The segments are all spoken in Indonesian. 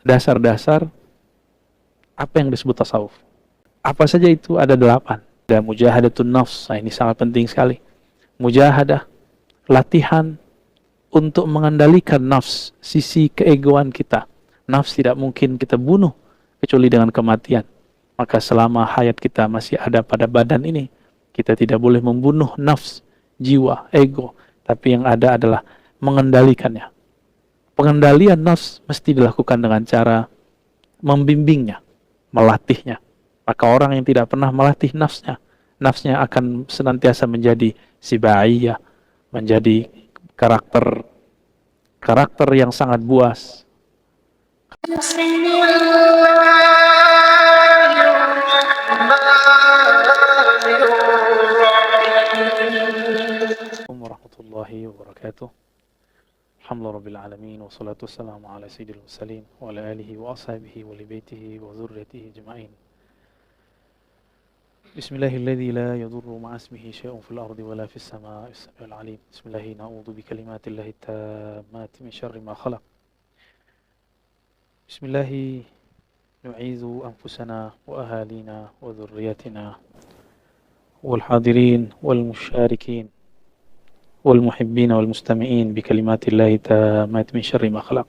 dasar-dasar apa yang disebut tasawuf. Apa saja itu? Ada 8. Ada mujahadatun nafs. Nah, ini sangat penting sekali. Mujahadah, latihan untuk mengendalikan nafs, sisi keegoan kita. Nafs tidak mungkin kita bunuh kecuali dengan kematian. Maka selama hayat kita masih ada pada badan ini, kita tidak boleh membunuh nafs, jiwa, ego. Tapi yang ada adalah mengendalikannya. Pengendalian nafs mesti dilakukan dengan cara membimbingnya, melatihnya. Maka orang yang tidak pernah melatih nafsnya akan senantiasa menjadi sibaiyah, menjadi karakter yang sangat buas. Assalamualaikum warahmatullahi wabarakatuh. Alhamdulillahirabbil alamin wassalatu wassalamu ala sayyidil mursalin wa ala alihi wa ashabihi wa li baitihi wa dzurriyyatihi ajma'in. Bismillahilladzi la yadurru ma'a ismihi syai'un fil ardi wa la fis samaa'i as-sami'ul 'alim. Bismillahi na'udzu bi kalimatillahi tammati min syarri ma khalaq. Bismillahi nu'izu anfusana wa ahalina wa dzurriyyatina wal hadirin wal musyarikin wal muhibbin wal mustami'in bi kalimatillahi tammati min syarri ma khalaq.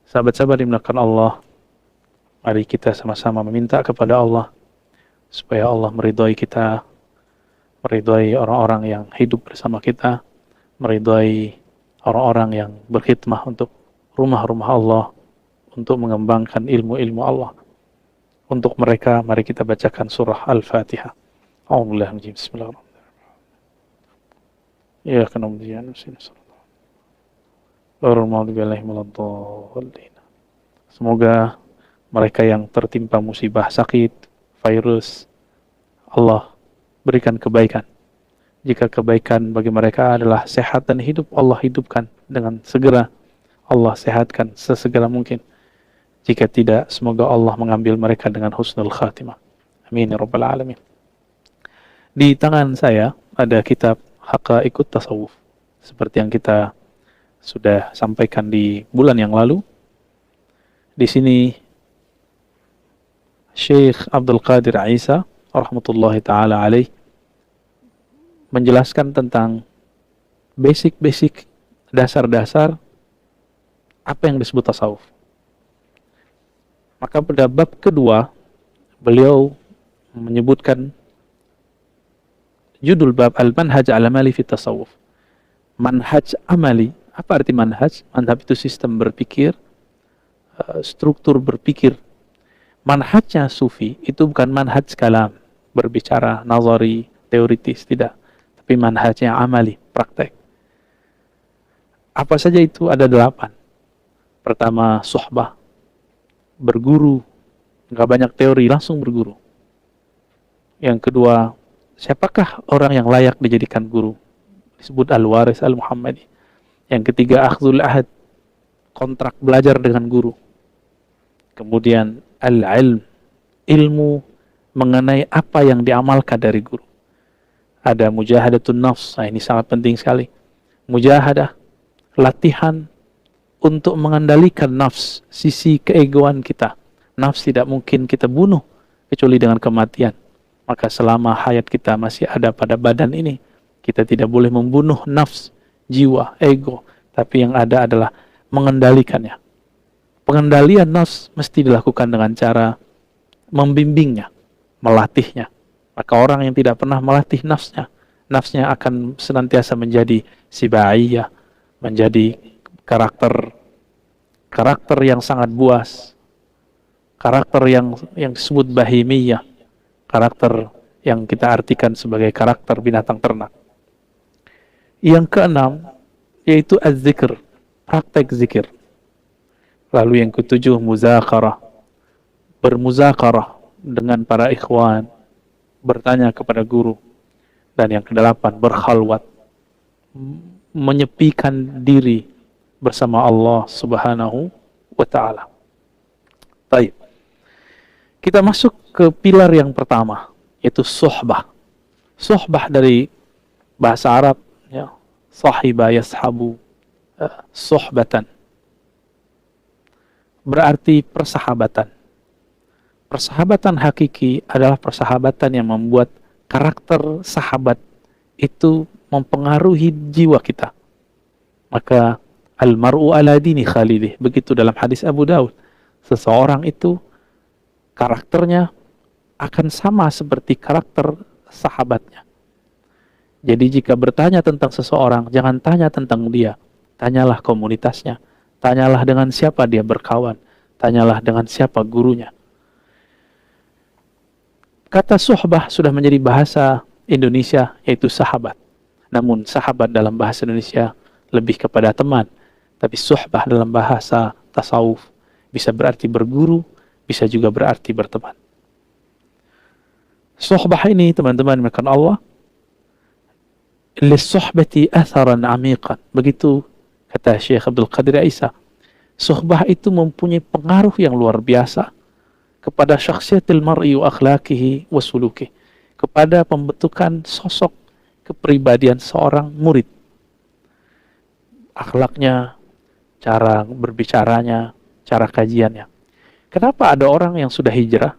Sahabat-sahabat dimuliakan Allah, mari kita sama-sama meminta kepada Allah supaya Allah meridhai kita, meridhai orang-orang yang hidup bersama kita, meridhai orang-orang yang berkhidmah untuk rumah-rumah Allah, untuk mengembangkan ilmu-ilmu Allah. Untuk mereka, mari kita bacakan surah Al-Fatihah. A'udzubillahi bismillahirrahmanirrahim. Ya kanamdiyan Semoga mereka yang tertimpa musibah sakit, virus, Allah berikan kebaikan. Jika kebaikan bagi mereka adalah sehat dan hidup, Allah hidupkan dengan segera. Allah sehatkan sesegera mungkin. Jika tidak, semoga Allah mengambil mereka dengan husnul khatimah. Amin ya rabbal alamin. Di tangan saya ada kitab Haqa'iqut Tasawuf, seperti yang kita sudah sampaikan di bulan yang lalu. Di sini Syekh Abdul Qadir Isa rahmatullahi ta'ala alaih menjelaskan tentang basic dasar-dasar apa yang disebut tasawuf. Maka pada bab kedua beliau menyebutkan judul bab Al-Manhaj Al-Amali fi Tasawuf. Manhaj amali. Apa arti manhaj? Manhaj itu sistem berpikir, struktur berpikir. Manhajnya sufi itu bukan manhaj kalam, berbicara nazari, teoritis, tidak. Tapi manhajnya amali, praktek. Apa saja itu? Ada 8. Pertama, suhbah, berguru, nggak banyak teori, langsung berguru. Yang kedua, siapakah orang yang layak dijadikan guru? Disebut al-waris al-muhammadi. Yang ketiga, akhdhul ahad, kontrak belajar dengan guru. Kemudian al-ilm, ilmu mengenai apa yang diamalkan dari guru. Ada mujahadatun nafs. Nah, ini sangat penting sekali. Mujahadah, latihan untuk mengendalikan nafs, sisi keegoan kita. Nafs tidak mungkin kita bunuh kecuali dengan kematian. Maka selama hayat kita masih ada pada badan ini, kita tidak boleh membunuh nafs, jiwa, ego. Tapi yang ada adalah mengendalikannya. Pengendalian nafs mesti dilakukan dengan cara membimbingnya, melatihnya. Maka orang yang tidak pernah melatih nafsnya akan senantiasa menjadi sibaiyah, menjadi karakter yang sangat buas, karakter yang disebut bahimiyah, karakter yang kita artikan sebagai karakter binatang ternak. Yang keenam yaitu az-zikr, praktek zikir. Lalu yang ketujuh, muzakarah, bermuzakarah dengan para ikhwan, bertanya kepada guru. Dan yang kedelapan, berkhalwat, menyepikan diri bersama Allah Subhanahu wa ta'ala. Baik. Kita masuk ke pilar yang pertama, yaitu suhbah. Suhbah dari bahasa Arab, ya, sahiba yashabu, suhbatan. berarti persahabatan. Persahabatan hakiki adalah persahabatan yang membuat karakter sahabat itu mempengaruhi jiwa kita. Maka almar'u ala dini khalilih, begitu dalam hadis Abu Daud. Seseorang itu karakternya akan sama seperti karakter sahabatnya. Jadi jika bertanya tentang seseorang, jangan tanya tentang dia, tanyalah komunitasnya, tanyalah dengan siapa dia berkawan, tanyalah dengan siapa gurunya. Kata suhbah sudah menjadi bahasa Indonesia, yaitu sahabat. Namun sahabat dalam bahasa Indonesia lebih kepada teman. Tapi suhbah dalam bahasa tasawuf bisa berarti berguru, bisa juga berarti berteman. Suhbah ini, teman-teman dimakan Allah, lissuhbati atharan amiqan. Begitu kata Syekh Abdul Qadir Isa. Suhbah itu mempunyai pengaruh yang luar biasa kepada syakhsiyatil mar'i wa akhlaqihi wa suluki, kepada pembentukan sosok kepribadian seorang murid. Akhlaknya, cara berbicaranya, cara kajiannya. Kenapa ada orang yang sudah hijrah,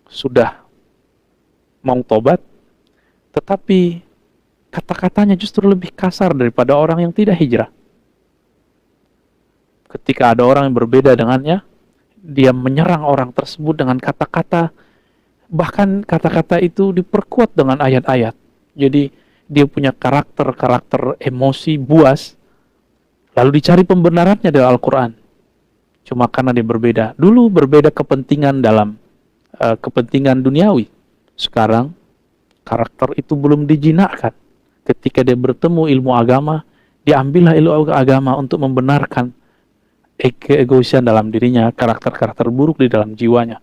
sudah mau tobat, tetapi kata-katanya justru lebih kasar daripada orang yang tidak hijrah? Ketika ada orang yang berbeda dengannya, dia menyerang orang tersebut dengan kata-kata, bahkan kata-kata itu diperkuat dengan ayat-ayat. Jadi dia punya karakter emosi buas, lalu dicari pembenarannya dari Al-Quran. Cuma karena dia berbeda. Dulu berbeda kepentingan dalam kepentingan duniawi. Sekarang karakter itu belum dijinakkan. Ketika dia bertemu ilmu agama, diambillah ilmu agama untuk membenarkan keegoisan dalam dirinya, karakter-karakter buruk di dalam jiwanya.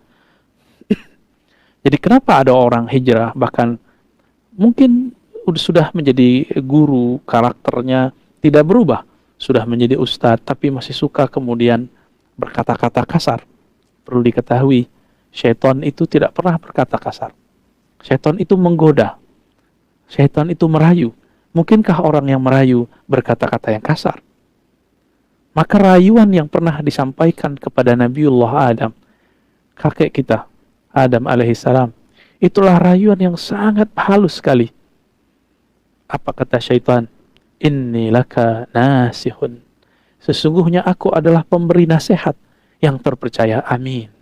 Jadi kenapa ada orang hijrah, bahkan mungkin sudah menjadi guru, karakternya tidak berubah, sudah menjadi ustadz, tapi masih suka kemudian berkata-kata kasar. Perlu diketahui, syaitan itu tidak pernah berkata kasar. Syaitan itu menggoda. Syaitan itu merayu. Mungkinkah orang yang merayu berkata-kata yang kasar? Maka rayuan yang pernah disampaikan kepada Nabiullah Adam, kakek kita, Adam alaihissalam, itulah rayuan yang sangat halus sekali. Apa kata syaitan? Inni laka nasihun. Sesungguhnya aku adalah pemberi nasihat yang terpercaya. Amin.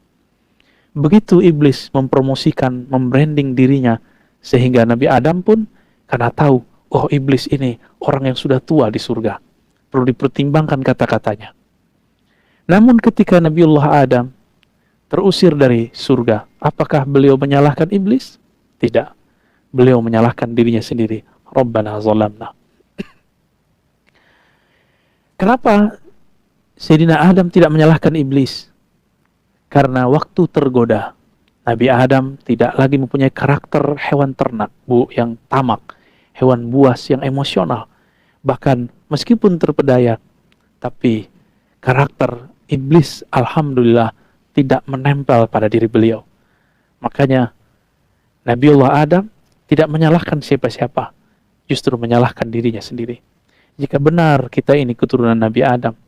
Begitu iblis mempromosikan, membranding dirinya, sehingga Nabi Adam pun karena tahu, oh iblis ini orang yang sudah tua di surga, perlu dipertimbangkan kata-katanya. Namun ketika Nabiullah Adam terusir dari surga, apakah beliau menyalahkan iblis? Tidak. Beliau menyalahkan dirinya sendiri. Rabbana zalamna. Kenapa Sayyidina Adam tidak menyalahkan iblis? Karena waktu tergoda, Nabi Adam tidak lagi mempunyai karakter hewan ternak, yang tamak, hewan buas yang emosional. Bahkan meskipun terpedaya, tapi karakter iblis alhamdulillah tidak menempel pada diri beliau. Makanya Nabiullah Adam tidak menyalahkan siapa-siapa, justru menyalahkan dirinya sendiri. Jika benar kita ini keturunan Nabi Adam,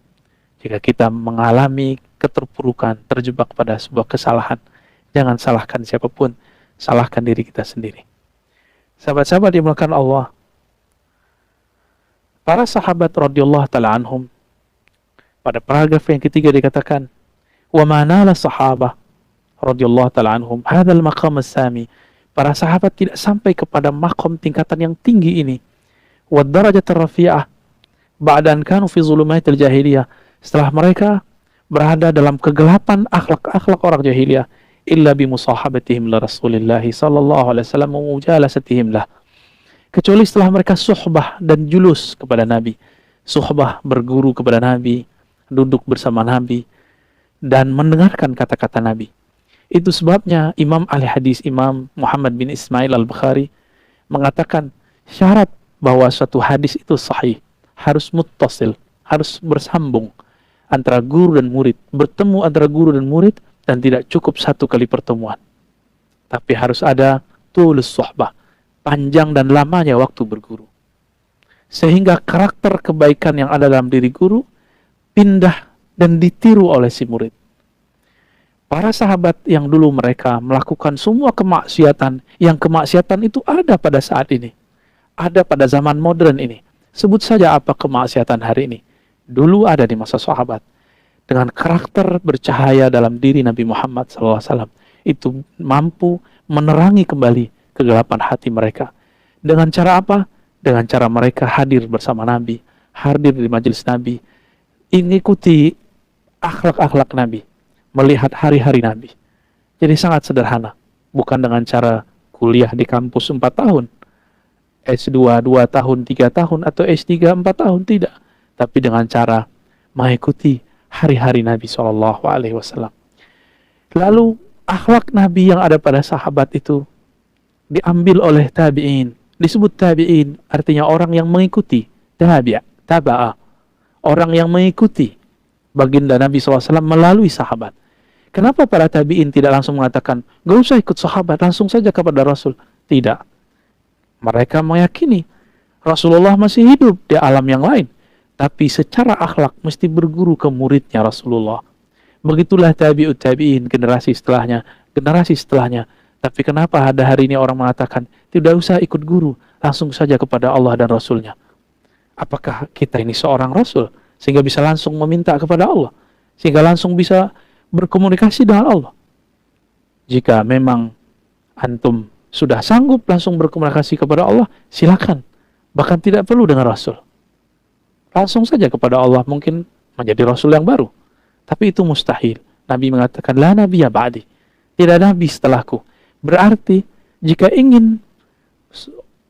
jika kita mengalami keterpurukan, terjebak pada sebuah kesalahan, jangan salahkan siapapun, salahkan diri kita sendiri. Sahabat-sahabat dimuliakan Allah, para sahabat radhiyallahu ta'ala anhum, pada paragraf yang ketiga dikatakan, wa ma nala sahabah radhiyallahu ta'ala anhum hadzal maqam as-sami. Para sahabat tidak sampai kepada makom tingkatan yang tinggi ini. Wa darajat ar-rafi'ah ba'dan kanu fi zulumatil jahiliyah. Setelah mereka berada dalam kegelapan akhlak-akhlak orang jahiliyah, illa bi musahabatihim li Rasulillah sallallahu alaihi wasallam wa mujalasatihim lah. Kecuali setelah mereka suhbah dan julus kepada Nabi. Suhbah, berguru kepada Nabi, duduk bersama Nabi, dan mendengarkan kata-kata Nabi. Itu sebabnya Imam ahli hadis, Imam Muhammad bin Ismail al-Bukhari, mengatakan syarat bahwa suatu hadis itu sahih, harus muttasil, harus bersambung antara guru dan murid, bertemu antara guru dan murid, dan tidak cukup satu kali pertemuan. Tapi harus ada tulus suhbah, panjang dan lamanya waktu berguru. Sehingga karakter kebaikan yang ada dalam diri guru pindah dan ditiru oleh si murid. Para sahabat yang dulu mereka melakukan semua kemaksiatan, yang kemaksiatan itu ada pada saat ini, ada pada zaman modern ini. Sebut saja apa kemaksiatan hari ini. Dulu ada di masa sahabat. Dengan karakter bercahaya dalam diri Nabi Muhammad SAW, itu mampu menerangi kembali kegelapan hati mereka. Dengan cara apa? Dengan cara mereka hadir bersama Nabi, hadir di majelis Nabi, mengikuti akhlak-akhlak Nabi, melihat hari-hari Nabi. Jadi sangat sederhana. Bukan dengan cara kuliah di kampus 4 tahun, S2 2 tahun, 3 tahun, atau S3 4 tahun, tidak. Tapi dengan cara mengikuti hari-hari Nabi SAW. Lalu akhlak Nabi yang ada pada sahabat itu diambil oleh tabi'in. Disebut tabi'in artinya orang yang mengikuti, taba'a, orang yang mengikuti baginda Nabi SAW melalui sahabat. Kenapa para tabi'in tidak langsung mengatakan, gak usah ikut sahabat, langsung saja kepada Rasul? Tidak. Mereka meyakini Rasulullah masih hidup di alam yang lain, tapi secara akhlak mesti berguru ke muridnya Rasulullah. Begitulah tabi'ut tabi'in, generasi setelahnya. Tapi kenapa ada hari ini orang mengatakan, tidak usah ikut guru, langsung saja kepada Allah dan Rasulnya? Apakah kita ini seorang Rasul, sehingga bisa langsung meminta kepada Allah, sehingga langsung bisa berkomunikasi dengan Allah? Jika memang antum sudah sanggup langsung berkomunikasi kepada Allah, silakan. Bahkan tidak perlu dengan Rasul. Langsung saja kepada Allah, mungkin menjadi Rasul yang baru. Tapi itu mustahil. Nabi mengatakan, la nabiyya ba'di. Tidak ada nabi setelahku. Berarti, jika ingin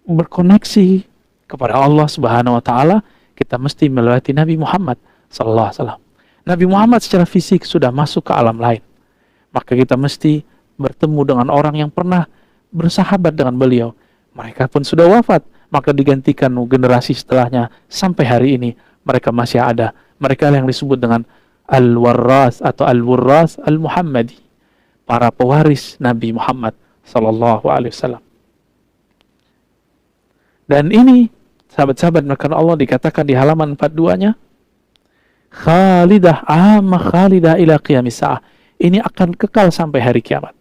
berkoneksi kepada Allah Subhanahu wa Ta'ala, kita mesti melewati Nabi Muhammad sallallahu alaihi wasallam. Nabi Muhammad secara fisik sudah masuk ke alam lain. Maka kita mesti bertemu dengan orang yang pernah bersahabat dengan beliau. Mereka pun sudah wafat, maka digantikan generasi setelahnya sampai hari ini mereka masih ada. Mereka yang disebut dengan al-warras atau al-wurras al-Muhammadi, para pewaris Nabi Muhammad sallallahu alaihi wasallam. Dan ini sahabat-sahabat maka Allah dikatakan di halaman 42-nya, khalidah khalidah ila qiyamis sa'ah. Ini akan kekal sampai hari kiamat.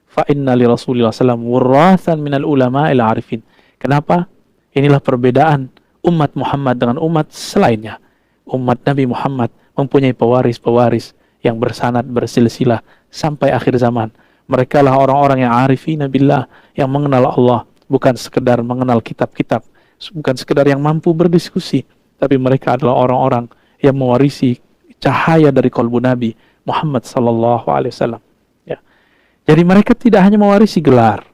Fa inna li Rasulillah sallam wurrathan minal ulama'il arifin. Kenapa? Inilah perbedaan umat Muhammad dengan umat selainnya. Umat Nabi Muhammad mempunyai pewaris-pewaris yang bersanad bersilsilah sampai akhir zaman. Mereka lah orang-orang yang arifina billah, yang mengenal Allah, bukan sekedar mengenal kitab-kitab, bukan sekedar yang mampu berdiskusi, tapi mereka adalah orang-orang yang mewarisi cahaya dari kalbu Nabi Muhammad sallallahu alaihi wasallam. Ya. Jadi mereka tidak hanya mewarisi gelar.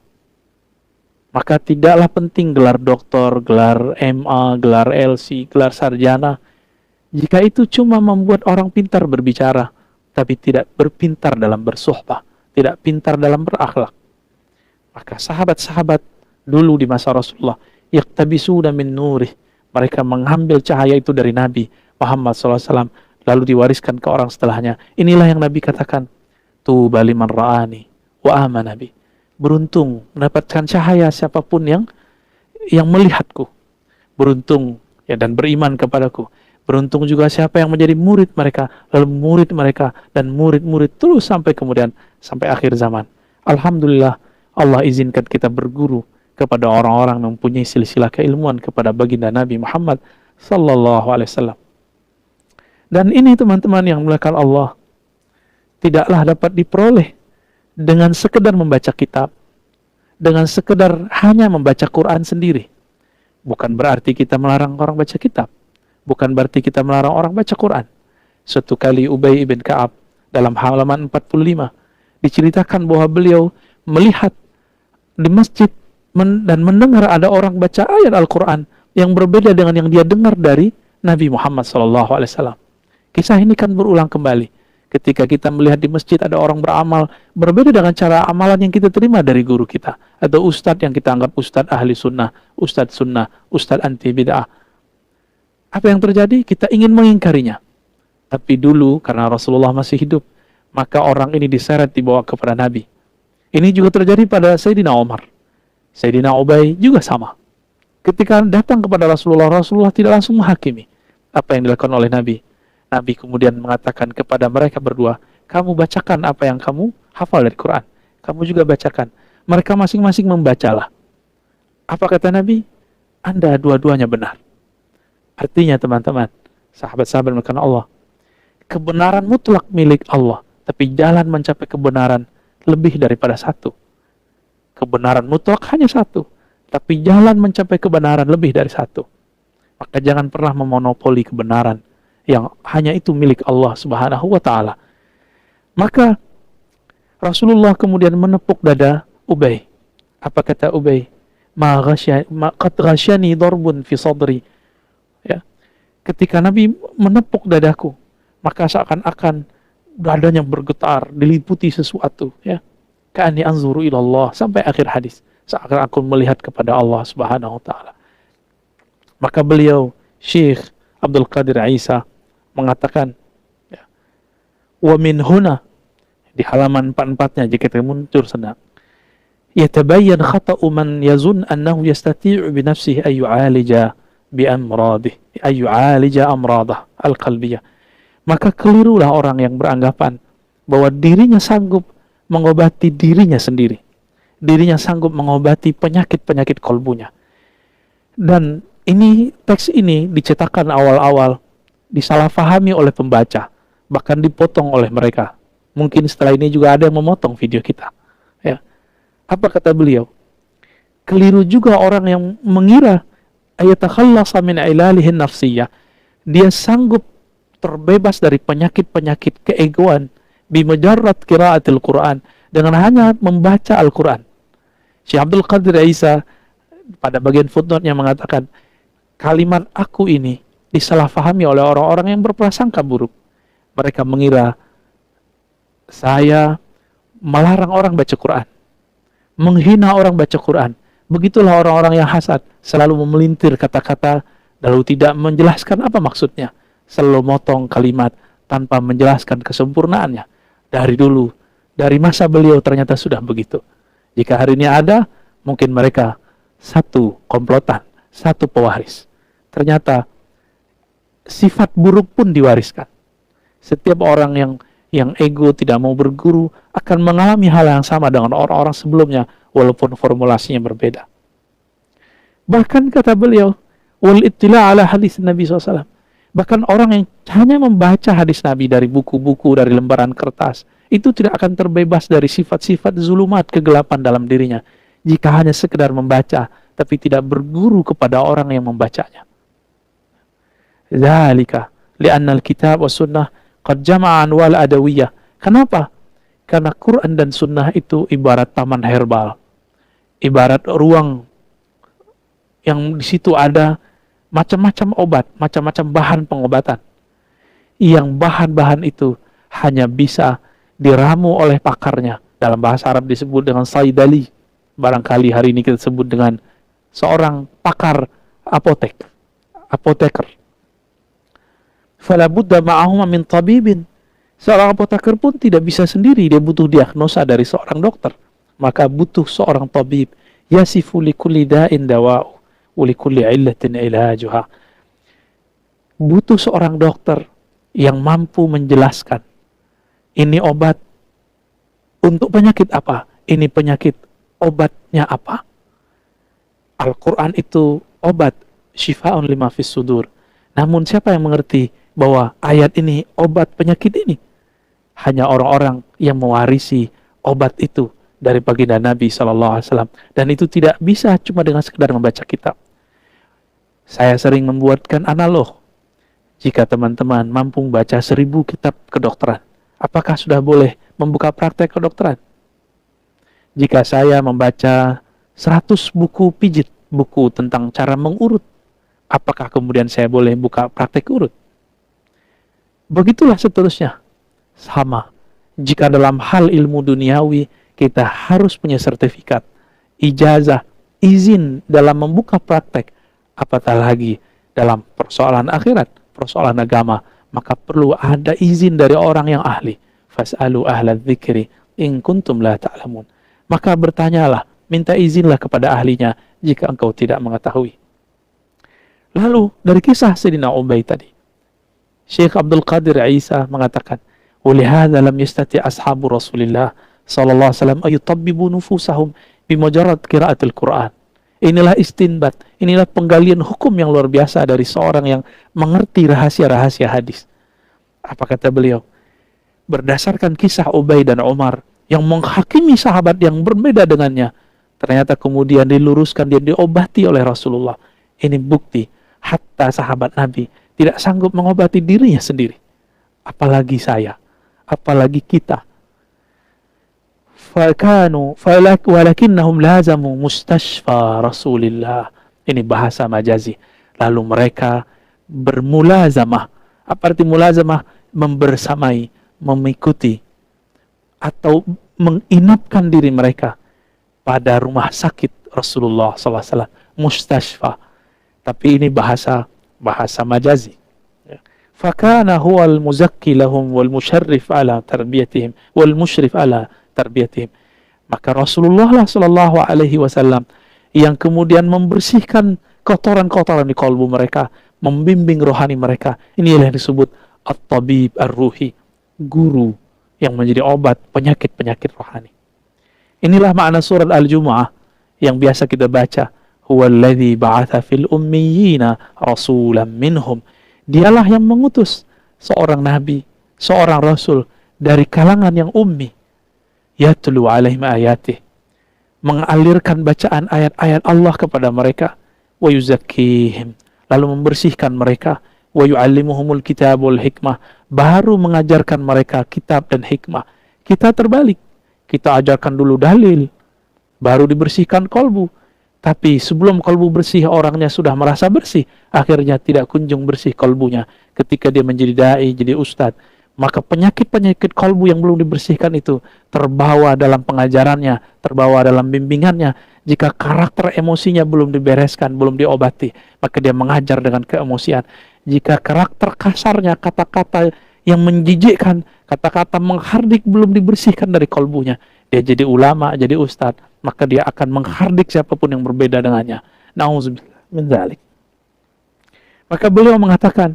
Maka tidaklah penting gelar doktor, gelar MA, gelar LC, gelar sarjana, jika itu cuma membuat orang pintar berbicara, tapi tidak berpintar dalam bersuhbah, tidak pintar dalam berakhlak. Maka sahabat-sahabat dulu di masa Rasulullah, yaktabisuna min nurih, mereka mengambil cahaya itu dari Nabi Muhammad SAW, lalu diwariskan ke orang setelahnya. Inilah yang Nabi katakan, tuba liman ra'ani wa amana bi. Beruntung mendapatkan cahaya siapapun yang melihatku. Beruntung ya dan beriman kepadaku. Beruntung juga siapa yang menjadi murid mereka, lalu murid mereka dan murid-murid terus sampai kemudian sampai akhir zaman. Alhamdulillah Allah izinkan kita berguru kepada orang-orang yang mempunyai silsilah keilmuan kepada baginda Nabi Muhammad sallallahu alaihi wasallam. Dan ini teman-teman yang dimuliakan Allah, tidaklah dapat diperoleh dengan sekedar membaca kitab, dengan sekedar hanya membaca Quran sendiri. Bukan berarti kita melarang orang baca kitab, bukan berarti kita melarang orang baca Quran. Suatu kali Ubay ibn Ka'ab dalam halaman 45 diceritakan bahwa beliau melihat di masjid dan mendengar ada orang baca ayat Al-Quran yang berbeda dengan yang dia dengar dari Nabi Muhammad SAW. Kisah ini kan berulang kembali. Ketika kita melihat di masjid ada orang beramal berbeda dengan cara amalan yang kita terima dari guru kita, atau ustadz yang kita anggap ustadz ahli sunnah, ustadz anti bid'ah. Apa yang terjadi? Kita ingin mengingkarinya. Tapi dulu karena Rasulullah masih hidup, maka orang ini diseret dibawa kepada Nabi. Ini juga terjadi pada Sayyidina Umar. Sayyidina Ubay juga sama. Ketika datang kepada Rasulullah, Rasulullah tidak langsung menghakimi apa yang dilakukan oleh Nabi. Nabi kemudian mengatakan kepada mereka berdua, kamu bacakan apa yang kamu hafal dari Quran. Kamu juga bacakan. Mereka masing-masing membacalah. Apa kata Nabi? Anda dua-duanya benar. Artinya teman-teman, sahabat-sahabat melakukan Allah, kebenaran mutlak milik Allah, tapi jalan mencapai kebenaran lebih daripada satu. Kebenaran mutlak hanya satu, tapi jalan mencapai kebenaran lebih dari satu. Maka jangan pernah memonopoli kebenaran yang hanya itu milik Allah Subhanahu wa ta'ala. Maka Rasulullah kemudian menepuk dada Ubay. Apa kata Ubay? Qad ghasyani darbun fi sadri. Ya. Ketika Nabi menepuk dadaku, maka seakan-akan dadanya bergetar, diliputi sesuatu, ya. Ka'anni anzuru ila Allah, sampai akhir hadis. Seakan aku melihat kepada Allah Subhanahu wa taala. Maka beliau Syekh Abdul Qadir Isa mengatakan, ya, wa min huna, di halaman 44-nya jika kita muncul sedang, yatabayyan khata'u man yazun annahu yastati'u bi nafsihi ay yu'alija bi amradih ay yu'alija amradah al-qalbiyah. Maka kelirulah orang yang beranggapan bahwa dirinya sanggup mengobati dirinya sendiri. Dirinya sanggup mengobati penyakit-penyakit kolbunya. Dan ini, teks ini dicetakkan awal-awal, disalahfahami oleh pembaca, bahkan dipotong oleh mereka. Mungkin setelah ini juga ada yang memotong video kita. Ya. Apa kata beliau? Keliru juga orang yang mengira ayatakhallasa min ilalihin nafsiyah. Dia sanggup terbebas dari penyakit-penyakit keegoan bimujarrad qiraatil Quran, dengan hanya membaca Al-Quran. Syekh Abdul Qadir Isa pada bagian footnote-nya mengatakan, kalimat aku ini disalahfahami oleh orang-orang yang berprasangka buruk. Mereka mengira saya melarang orang baca Quran, menghina orang baca Quran. Begitulah orang-orang yang hasad, selalu memelintir kata-kata lalu tidak menjelaskan apa maksudnya, selalu motong kalimat tanpa menjelaskan kesempurnaannya. Dari dulu, dari masa beliau ternyata sudah begitu. Jika hari ini ada, mungkin mereka satu komplotan, satu pewaris. Ternyata sifat buruk pun diwariskan. Setiap orang yang ego tidak mau berguru akan mengalami hal yang sama dengan orang-orang sebelumnya, walaupun formulasinya berbeda. Bahkan kata beliau, wal ittila' ala hadis Nabi SAW. Bahkan orang yang hanya membaca hadis Nabi dari buku-buku, dari lembaran kertas, itu tidak akan terbebas dari sifat-sifat zulumat, kegelapan dalam dirinya, jika hanya sekedar membaca, tapi tidak berguru kepada orang yang membacanya. Dzalika li'anna al-kitab wa sunnah qad jama'a anwal adawiyah. Kenapa? Karena Quran dan sunnah itu ibarat taman herbal, ibarat ruang yang di situ ada macam-macam obat, macam-macam bahan pengobatan. Yang bahan-bahan itu hanya bisa diramu oleh pakarnya. Dalam bahasa Arab disebut dengan saidali. Barangkali hari ini kita sebut dengan seorang pakar apoteker. Fala budda ma'ahuma min tabibin. Seorang apoteker pun tidak bisa sendiri, dia butuh diagnosa dari seorang dokter. Maka butuh seorang tabib. Yasifu li kulli da'in dawa'u wa li kulli illatin ilajuha. Butuh seorang dokter yang mampu menjelaskan, ini obat untuk penyakit apa, ini penyakit obatnya apa. Al-Quran itu obat, syifa'un lima fis sudur. Namun siapa yang mengerti bahwa ayat ini obat penyakit ini? Hanya orang-orang yang mewarisi obat itu dari baginda Nabi SAW. Dan itu tidak bisa cuma dengan sekedar membaca kitab. Saya sering membuatkan analog. Jika teman-teman mampu membaca 1000 kitab kedokteran, apakah sudah boleh membuka praktek kedokteran? Jika saya membaca 100 buku pijit, buku tentang cara mengurut, apakah kemudian saya boleh buka praktek urut? Begitulah seterusnya. Sama. Jika dalam hal ilmu duniawi, kita harus punya sertifikat, ijazah, izin dalam membuka praktek, apatah lagi dalam persoalan akhirat, persoalan agama, maka perlu ada izin dari orang yang ahli. Fas'alu ahla dzikri in kuntum la ta'lamun. Maka bertanyalah, minta izinlah kepada ahlinya jika engkau tidak mengetahui. Lalu dari kisah Sayyidina Ubay tadi, Syekh Abdul Qadir Isa mengatakan, "Walihada lam yastati ashabu Rasulillah sallallahu alaihi wasallam ayutabbibu nufusahum bimujarrad qiraatil Quran." Inilah istinbat, inilah penggalian hukum yang luar biasa dari seorang yang mengerti rahasia-rahasia hadis. Apa kata beliau? Berdasarkan kisah Ubay dan Umar yang menghakimi sahabat yang berbeda dengannya, ternyata kemudian diluruskan, dia diobati oleh Rasulullah. Ini bukti, hatta sahabat Nabi tidak sanggup mengobati dirinya sendiri. Apalagi saya, apalagi kita. Walakinnahum lazamu mustashfa Rasulillah. Ini bahasa majazi. Lalu mereka bermulazamah. Apa arti mulazamah? Membersamai, mengikuti, atau menginapkan diri mereka pada rumah sakit Rasulullah SAW. Mustashfa. Tapi ini bahasa majazi. Fakana huwal muzakki lahum wal musharrif ala tarbiyatihim wal musyrif ala tarbiyatihim. Maka Rasulullah sallallahu alaihi wasallam yang kemudian membersihkan kotoran-kotoran di kalbu mereka, membimbing rohani mereka. Inilah yang disebut at-tabib ar-ruhi, guru yang menjadi obat penyakit-penyakit rohani. Inilah makna surat Al-Jumu'ah yang biasa kita baca. Huwallazi ba'atha fil ummiyina rasulan minhum. Dialah yang mengutus seorang nabi, seorang rasul dari kalangan yang ummi. Yatlu alaihim ayatih, mengalirkan bacaan ayat-ayat Allah kepada mereka. Wa yuzakkihim, lalu membersihkan mereka. Wa yu'allimuhumul kitab wal hikmah, baru mengajarkan mereka kitab dan hikmah. Kita terbalik, kita ajarkan dulu dalil, baru dibersihkan kalbu. Tapi sebelum kalbu bersih, orangnya sudah merasa bersih, akhirnya tidak kunjung bersih kalbunya. Ketika dia menjadi dai, jadi ustadz, maka penyakit-penyakit kalbu yang belum dibersihkan itu terbawa dalam pengajarannya, terbawa dalam bimbingannya. Jika karakter emosinya belum dibereskan, belum diobati, maka dia mengajar dengan keemosian. Jika karakter kasarnya, kata-kata yang menjijikkan, kata-kata menghardik belum dibersihkan dari kalbunya, dia jadi ulama, jadi ustadz, maka dia akan menghardik siapapun yang berbeda dengannya. Nauzubillah min dzalik. Maka beliau mengatakan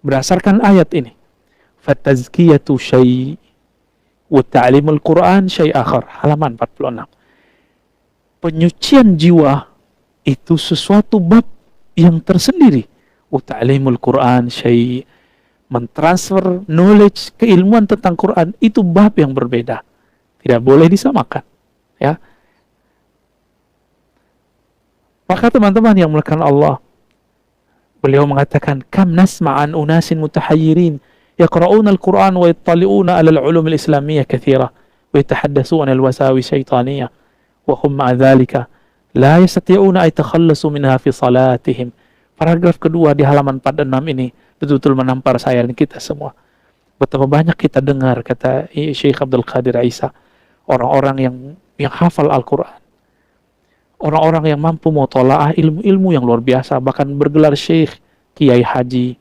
berdasarkan ayat ini, fatazkiyatu syai' wa ta'limul Qur'an syai' akhar, halaman 46. Penyucian jiwa itu sesuatu bab yang tersendiri. Wa ta'limul Qur'an syai', mentransfer knowledge, keilmuan tentang Quran itu bab yang berbeda. Tidak boleh disamakan, ya. Maka teman-teman yang mulakan Allah, beliau mengatakan, kam nasma'an unasin mutahayyirin yaqra'una al-Qur'an wa yattali'una 'ala al-'ulum al-islamiyyah katsira wa yatahaddatsuna al-wasawis syaitaniyah wa hum ma'a dzalika la yastati'una ay takhallasu minha fi salatihim. Paragraf kedua di halaman 46 ini betul-betul menampar saya dan kita semua. Betapa banyak kita dengar, kata Syekh Abdul Qadir Isa, orang-orang yang hafal Al-Quran, orang-orang yang mampu mutalaah ilmu-ilmu yang luar biasa, bahkan bergelar Syekh, Kiai Haji,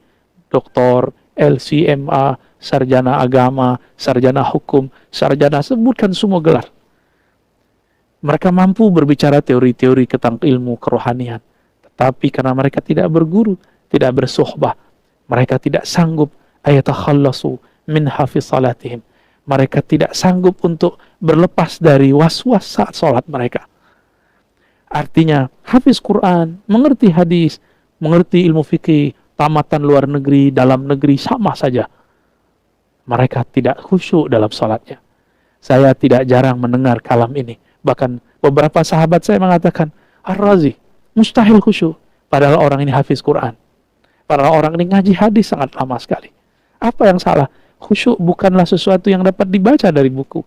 Doktor, LCMA, sarjana agama, sarjana hukum, sarjana, sebutkan semua gelar. Mereka mampu berbicara teori-teori tentang ilmu kerohanian, tetapi karena mereka tidak berguru, tidak bersuhbah, mereka tidak sanggup ayatakhallasu min hafiz salatihim. Mereka tidak sanggup untuk berlepas dari was-was saat sholat mereka. Artinya, hafiz Quran, mengerti hadis, mengerti ilmu fikih, tamatan luar negeri, dalam negeri, sama saja. Mereka tidak khusyuk dalam sholatnya. Saya tidak jarang mendengar kalam ini. Bahkan beberapa sahabat saya mengatakan, Ar-Razi, mustahil khusyuk. Padahal orang ini hafiz Quran. Padahal orang ini ngaji hadis sangat lama sekali. Apa yang salah? Khusyuk bukanlah sesuatu yang dapat dibaca dari buku.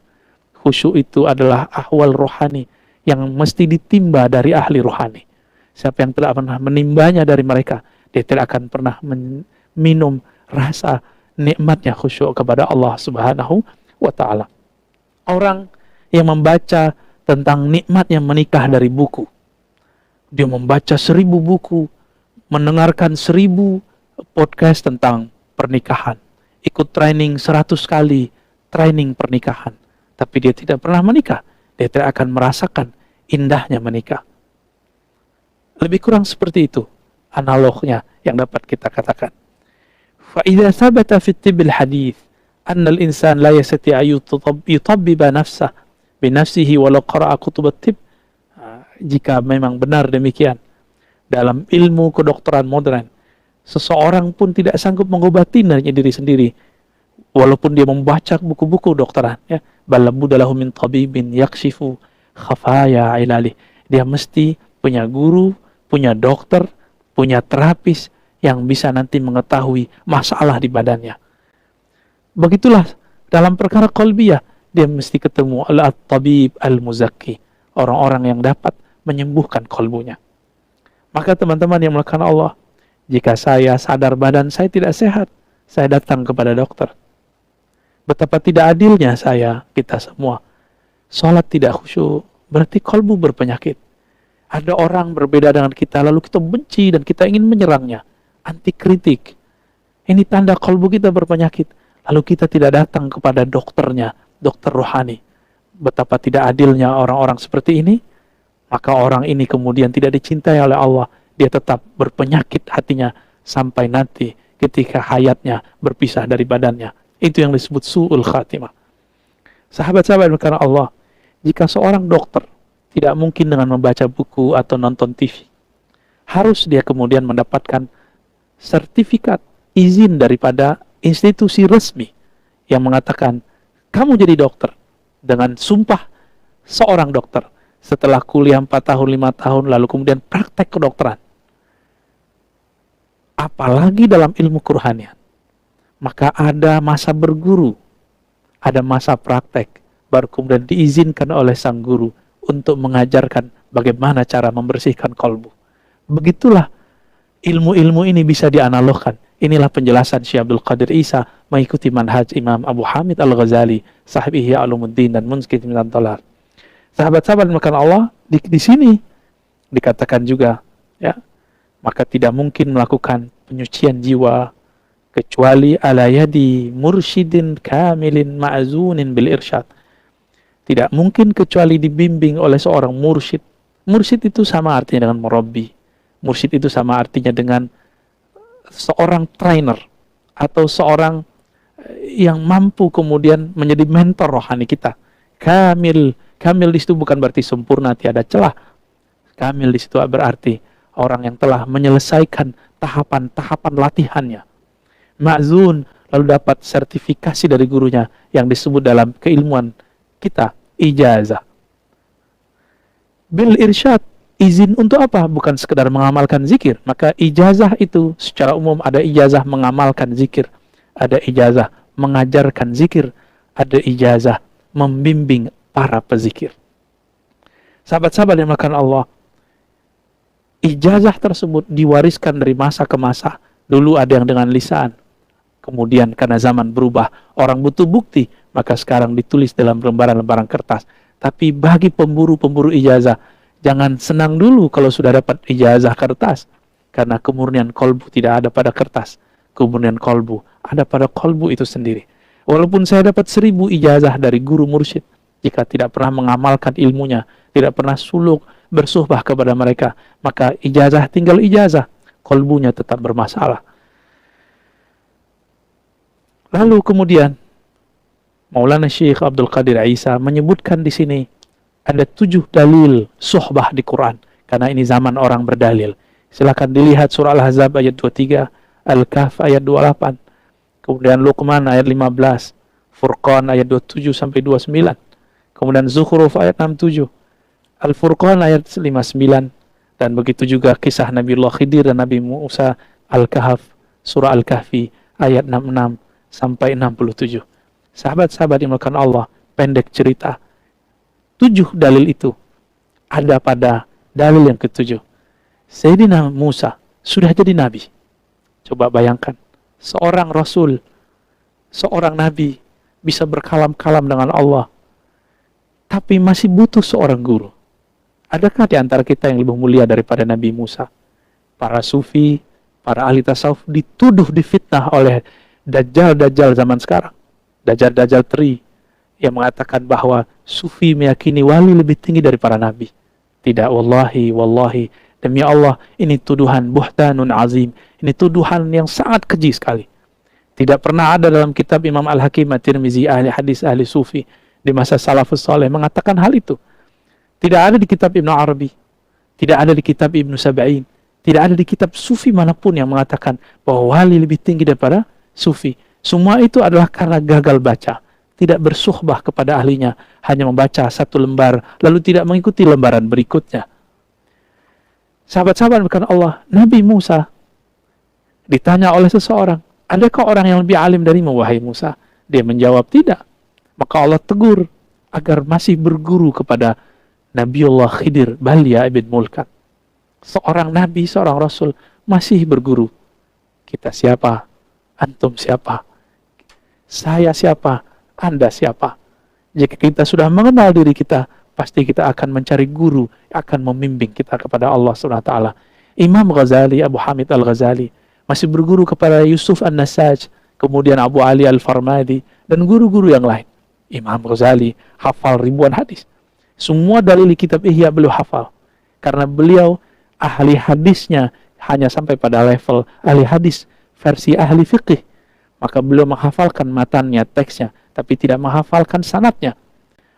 Khusyuk itu adalah ahwal rohani yang mesti ditimba dari ahli rohani. Siapa yang tidak pernah menimbanya dari mereka, dia tidak akan pernah minum rasa nikmatnya khusyuk kepada Allah Subhanahu wa ta'ala. Orang yang membaca tentang nikmatnya menikah dari buku, dia membaca 1000 buku, mendengarkan 1000 podcast tentang pernikahan, ikut training 100 kali training pernikahan, tapi dia tidak pernah menikah, dia tidak akan merasakan indahnya menikah. Lebih kurang seperti itu analognya yang dapat kita katakan. فإذا ثبت في الطب الحديث أن الإنسان لا يستطيع يطبب نفسه بنفسه ولو قرأ كتب الطب, jika memang benar demikian dalam ilmu kedokteran modern, seseorang pun tidak sanggup mengobati diri sendiri walaupun dia membaca buku-buku dokteran, ya. Bal budallahu min tabibin yakshifu khafaya ilali. Dia mesti punya guru, punya dokter, punya terapis yang bisa nanti mengetahui masalah di badannya. Begitulah dalam perkara qalbiyah, dia mesti ketemu al-tabib al-muzakki, orang-orang yang dapat menyembuhkan kalbunya. Maka teman-teman yang melakukan Allah, jika saya sadar badan saya tidak sehat, saya datang kepada dokter. Betapa tidak adilnya kita semua. Salat tidak khusyuk, berarti kalbu berpenyakit. Ada orang berbeda dengan kita, lalu kita benci dan kita ingin menyerangnya. Anti kritik. Ini tanda kalbu kita berpenyakit. Lalu kita tidak datang kepada dokternya, dokter rohani. Betapa tidak adilnya orang-orang seperti ini. Maka orang ini kemudian tidak dicintai oleh Allah. Dia tetap berpenyakit hatinya sampai nanti ketika hayatnya berpisah dari badannya. Itu yang disebut su'ul khatimah. Sahabat-sahabat karena Allah, jika seorang dokter tidak mungkin dengan membaca buku atau nonton TV, harus dia kemudian mendapatkan sertifikat izin daripada institusi resmi yang mengatakan kamu jadi dokter dengan sumpah seorang dokter setelah kuliah 4 tahun, 5 tahun, lalu kemudian praktek kedokteran. Apalagi dalam ilmu kerohanian. Maka ada masa berguru, ada masa praktek, baru kemudian diizinkan oleh sang guru untuk mengajarkan bagaimana cara membersihkan kalbu. Begitulah ilmu-ilmu ini bisa dianalogkan. Inilah penjelasan Syekh Abdul Qadir Isa mengikuti manhaj Imam Abu Hamid Al-Ghazali, sahib Ihya Ulumuddin dan Munqidh min ad-Dhalal. Sahabat-sahabat makan Allah, di sini dikatakan juga, ya, maka tidak mungkin melakukan penyucian jiwa kecuali ala yadi mursyidin kamilin ma'zunin bil irsyad. Tidak mungkin kecuali dibimbing oleh seorang mursyid. Mursyid itu sama artinya dengan murabbi. Mursyid itu sama artinya dengan seorang trainer atau seorang yang mampu kemudian menjadi mentor rohani kita. Kamil di situ bukan berarti sempurna, tiada celah. Kamil di situ berarti orang yang telah menyelesaikan tahapan-tahapan latihannya. Ma'zun, lalu dapat sertifikasi dari gurunya yang disebut dalam keilmuan kita ijazah. Bil irsyad, izin untuk apa? Bukan sekedar mengamalkan zikir. Maka ijazah itu secara umum ada ijazah mengamalkan zikir, ada ijazah mengajarkan zikir, ada ijazah membimbing para pezikir. Sahabat-sahabat yang melakukan Allah, ijazah tersebut diwariskan dari masa ke masa. Dulu ada yang dengan lisan, kemudian karena zaman berubah, orang butuh bukti, maka sekarang ditulis dalam lembaran-lembaran kertas. Tapi bagi pemburu-pemburu ijazah, jangan senang dulu kalau sudah dapat ijazah kertas, karena kemurnian kolbu tidak ada pada kertas. Kemurnian kolbu ada pada kolbu itu sendiri. Walaupun saya dapat 1000 ijazah dari guru mursyid, jika tidak pernah mengamalkan ilmunya, tidak pernah suluk bersuhbah kepada mereka, maka ijazah tinggal ijazah, kolbunya tetap bermasalah. Lalu kemudian Maulana Syekh Abdul Qadir Isa menyebutkan di sini ada 7 dalil suhbah di Quran, karena ini zaman orang berdalil. Silakan dilihat surah Al-Ahzab ayat 23, Al-Kahf ayat 28, kemudian Luqman ayat 15, Furqan ayat 27 sampai 29, kemudian Zukhruf ayat 67, Al-Furqan ayat 59, dan begitu juga kisah Nabiullah Khidir dan Nabi Musa, Al-Kahf, surah Al-Kahfi ayat 66 sampai 67. Sahabat-sahabat yang melakukan Allah, pendek cerita, 7 dalil itu ada pada dalil yang ke-7. Sayyidina Musa sudah jadi nabi. Coba bayangkan, seorang rasul, seorang nabi bisa berkalam-kalam dengan Allah, tapi masih butuh seorang guru. Adakah di antara kita yang lebih mulia daripada Nabi Musa? Para sufi, para ahli tasawuf dituduh, difitnah oleh dajjal-dajjal zaman sekarang. Dajjal-dajjal teri yang mengatakan bahwa sufi meyakini wali lebih tinggi dari para nabi. Tidak, wallahi, demi Allah, ini tuduhan buhtanun azim. Ini tuduhan yang sangat keji sekali. Tidak pernah ada dalam kitab Imam Al-Hakim At-Tirmizi, ahli hadis, ahli sufi di masa salafus saleh mengatakan hal itu. Tidak ada di kitab Ibnu Arabi, tidak ada di kitab Ibnu Sab'in, tidak ada di kitab sufi manapun yang mengatakan bahwa wali lebih tinggi daripada sufi. Semua itu adalah karena gagal baca, tidak bersuhbah kepada ahlinya, hanya membaca satu lembar lalu tidak mengikuti lembaran berikutnya. Sahabat-sahabat bukan Allah, Nabi Musa ditanya oleh seseorang, adakah orang yang lebih alim darimu wahai Musa? Dia menjawab tidak. Maka Allah tegur agar masih berguru kepada Nabiullah Khidir Balya ibn Mulkan. Seorang nabi, seorang rasul masih berguru. Kita siapa? Antum siapa? Saya siapa? Anda siapa? Jika kita sudah mengenal diri kita, pasti kita akan mencari guru yang akan membimbing kita kepada Allah SWT. Imam Ghazali, Abu Hamid Al-Ghazali masih berguru kepada Yusuf An-Nasaj, kemudian Abu Ali Al-Farmadi, dan guru-guru yang lain. Imam Ghazali hafal ribuan hadis. Semua dalil kitab Ihya beliau hafal. Karena beliau ahli hadisnya hanya sampai pada level ahli hadis versi ahli fiqih. Maka beliau menghafalkan matannya, teksnya, tapi tidak menghafalkan sanadnya.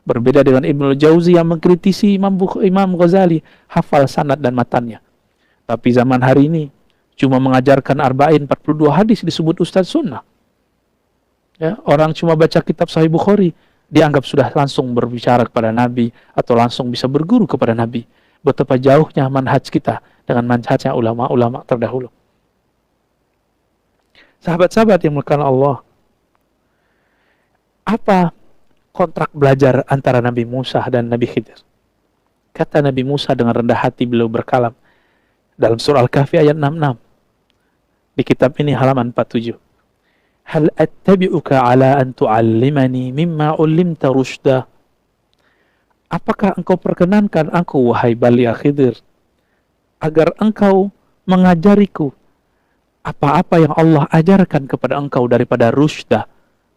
Berbeda dengan Ibnul Jauzi yang mengkritisi Imam Ghazali, hafal sanad dan matannya. Tapi zaman hari ini, cuma mengajarkan arba'in 42 hadis disebut Ustadz Sunnah. Ya, orang cuma baca kitab Sahih Bukhari, dianggap sudah langsung berbicara kepada Nabi, atau langsung bisa berguru kepada Nabi. Betapa jauhnya manhaj kita dengan manhajnya ulama-ulama terdahulu. Sahabat-sahabat yang dimuliakan Allah, apa kontrak belajar antara Nabi Musa dan Nabi Khidir? Kata Nabi Musa dengan rendah hati beliau berkalam dalam surah Al-Kahfi ayat 66. Di kitab ini halaman 47. Hal attabi'uka ala an tu'allimani mimma ulimta rushda. Apakah engkau perkenankan aku, wahai Balya Khidir, agar engkau mengajariku apa-apa yang Allah ajarkan kepada engkau daripada rushda,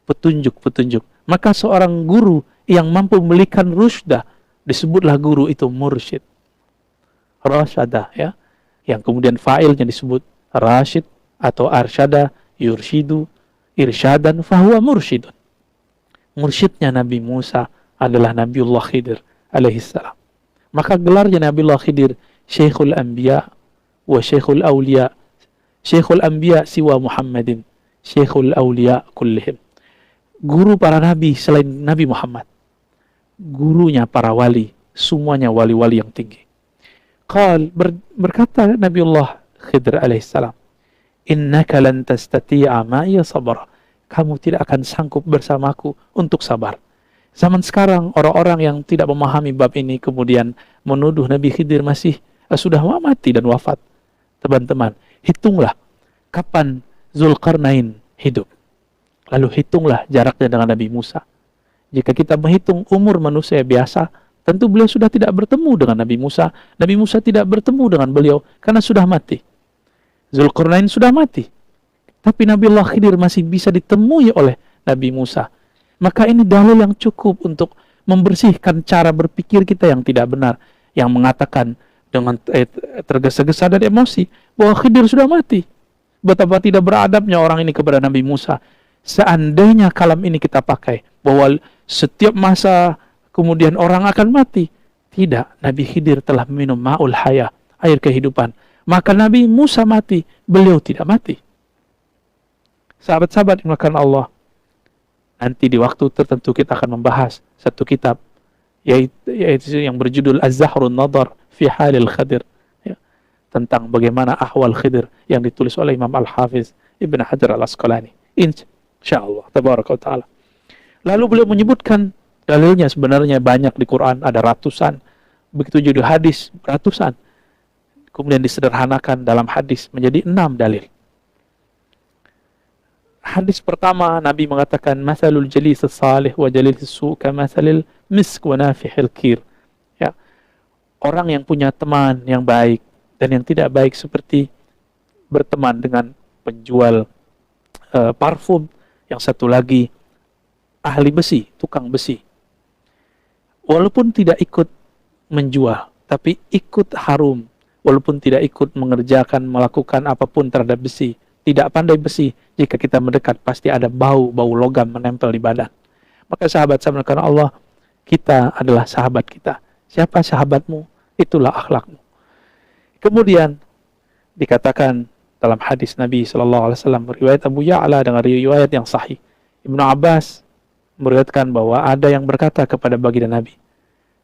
petunjuk-petunjuk. Maka seorang guru yang mampu memberikan rushda, disebutlah guru itu mursyid. Rasyada, ya, yang kemudian fa'ilnya disebut rasyid atau arsyada, yurshidu, irsyadan, fahuwa mursyidun. Mursyidnya Nabi Musa adalah Nabiullah Khidir alaihissalam. Maka gelarnya Nabiullah Khidir Syekhul Anbiya wa Syekhul Awliya. Syekhul Anbiya siwa Muhammadin, Syekhul Awliya kullihim. Guru para nabi selain Nabi Muhammad. Gurunya para wali, semuanya wali-wali yang tinggi. Berkata Nabiullah Khidir alaihissalam, innaka lan tastati'a ma'iya sabra. Kamu tidak akan sanggup bersamaku untuk sabar. Zaman sekarang orang-orang yang tidak memahami bab ini kemudian menuduh Nabi Khidir masih sudah mati dan wafat. Teman-teman, hitunglah kapan Zulkarnain hidup. Lalu hitunglah jaraknya dengan Nabi Musa. Jika kita menghitung umur manusia biasa, tentu beliau sudah tidak bertemu dengan Nabi Musa. Nabi Musa tidak bertemu dengan beliau karena sudah mati. Zulkarnain sudah mati. Tapi Nabiullah Khidir masih bisa ditemui oleh Nabi Musa. Maka ini dalil yang cukup untuk membersihkan cara berpikir kita yang tidak benar. Yang mengatakan dengan tergesa-gesa dan emosi bahwa Khidir sudah mati. Betapa tidak beradabnya orang ini kepada Nabi Musa. Seandainya kalam ini kita pakai, bahwa setiap masa kemudian orang akan mati. Tidak, Nabi Khidir telah minum ma'ul haya, air kehidupan. Maka Nabi Musa mati, beliau tidak mati. Sahabat-sahabat yang dimuliakan Allah, nanti di waktu tertentu kita akan membahas satu kitab, yaitu yang berjudul Az-Zahrun Nadar fi Halil Khidir, ya, tentang bagaimana ahwal Khidir yang ditulis oleh Imam Al-Hafiz Ibn Hajar Al-Asqalani. InsyaAllah, tabaraka wa ta'ala. Lalu beliau menyebutkan dalilnya sebenarnya banyak di Quran, ada ratusan. Begitu juga hadis, ratusan. Kemudian disederhanakan dalam hadis menjadi 6 dalil. Hadis pertama, Nabi mengatakan, Mathalul jalis salih wa jalis su' ka mathalil misk wa nafihil kir. Ya. Orang yang punya teman yang baik dan yang tidak baik seperti berteman dengan penjual parfum. Yang satu lagi ahli besi, tukang besi. Walaupun tidak ikut menjual, tapi ikut harum. Walaupun tidak ikut mengerjakan, melakukan apapun terhadap besi, tidak pandai besi, jika kita mendekat pasti ada bau logam menempel di badan. Maka sahabat-sahabat karena Allah, kita adalah sahabat kita. Siapa sahabatmu? Itulah akhlakmu. Kemudian dikatakan dalam hadis Nabi SAW, riwayat Abu Ya'la dengan riwayat yang sahih, Ibnu Abbas meriwayatkan bahwa ada yang berkata kepada baginda Nabi,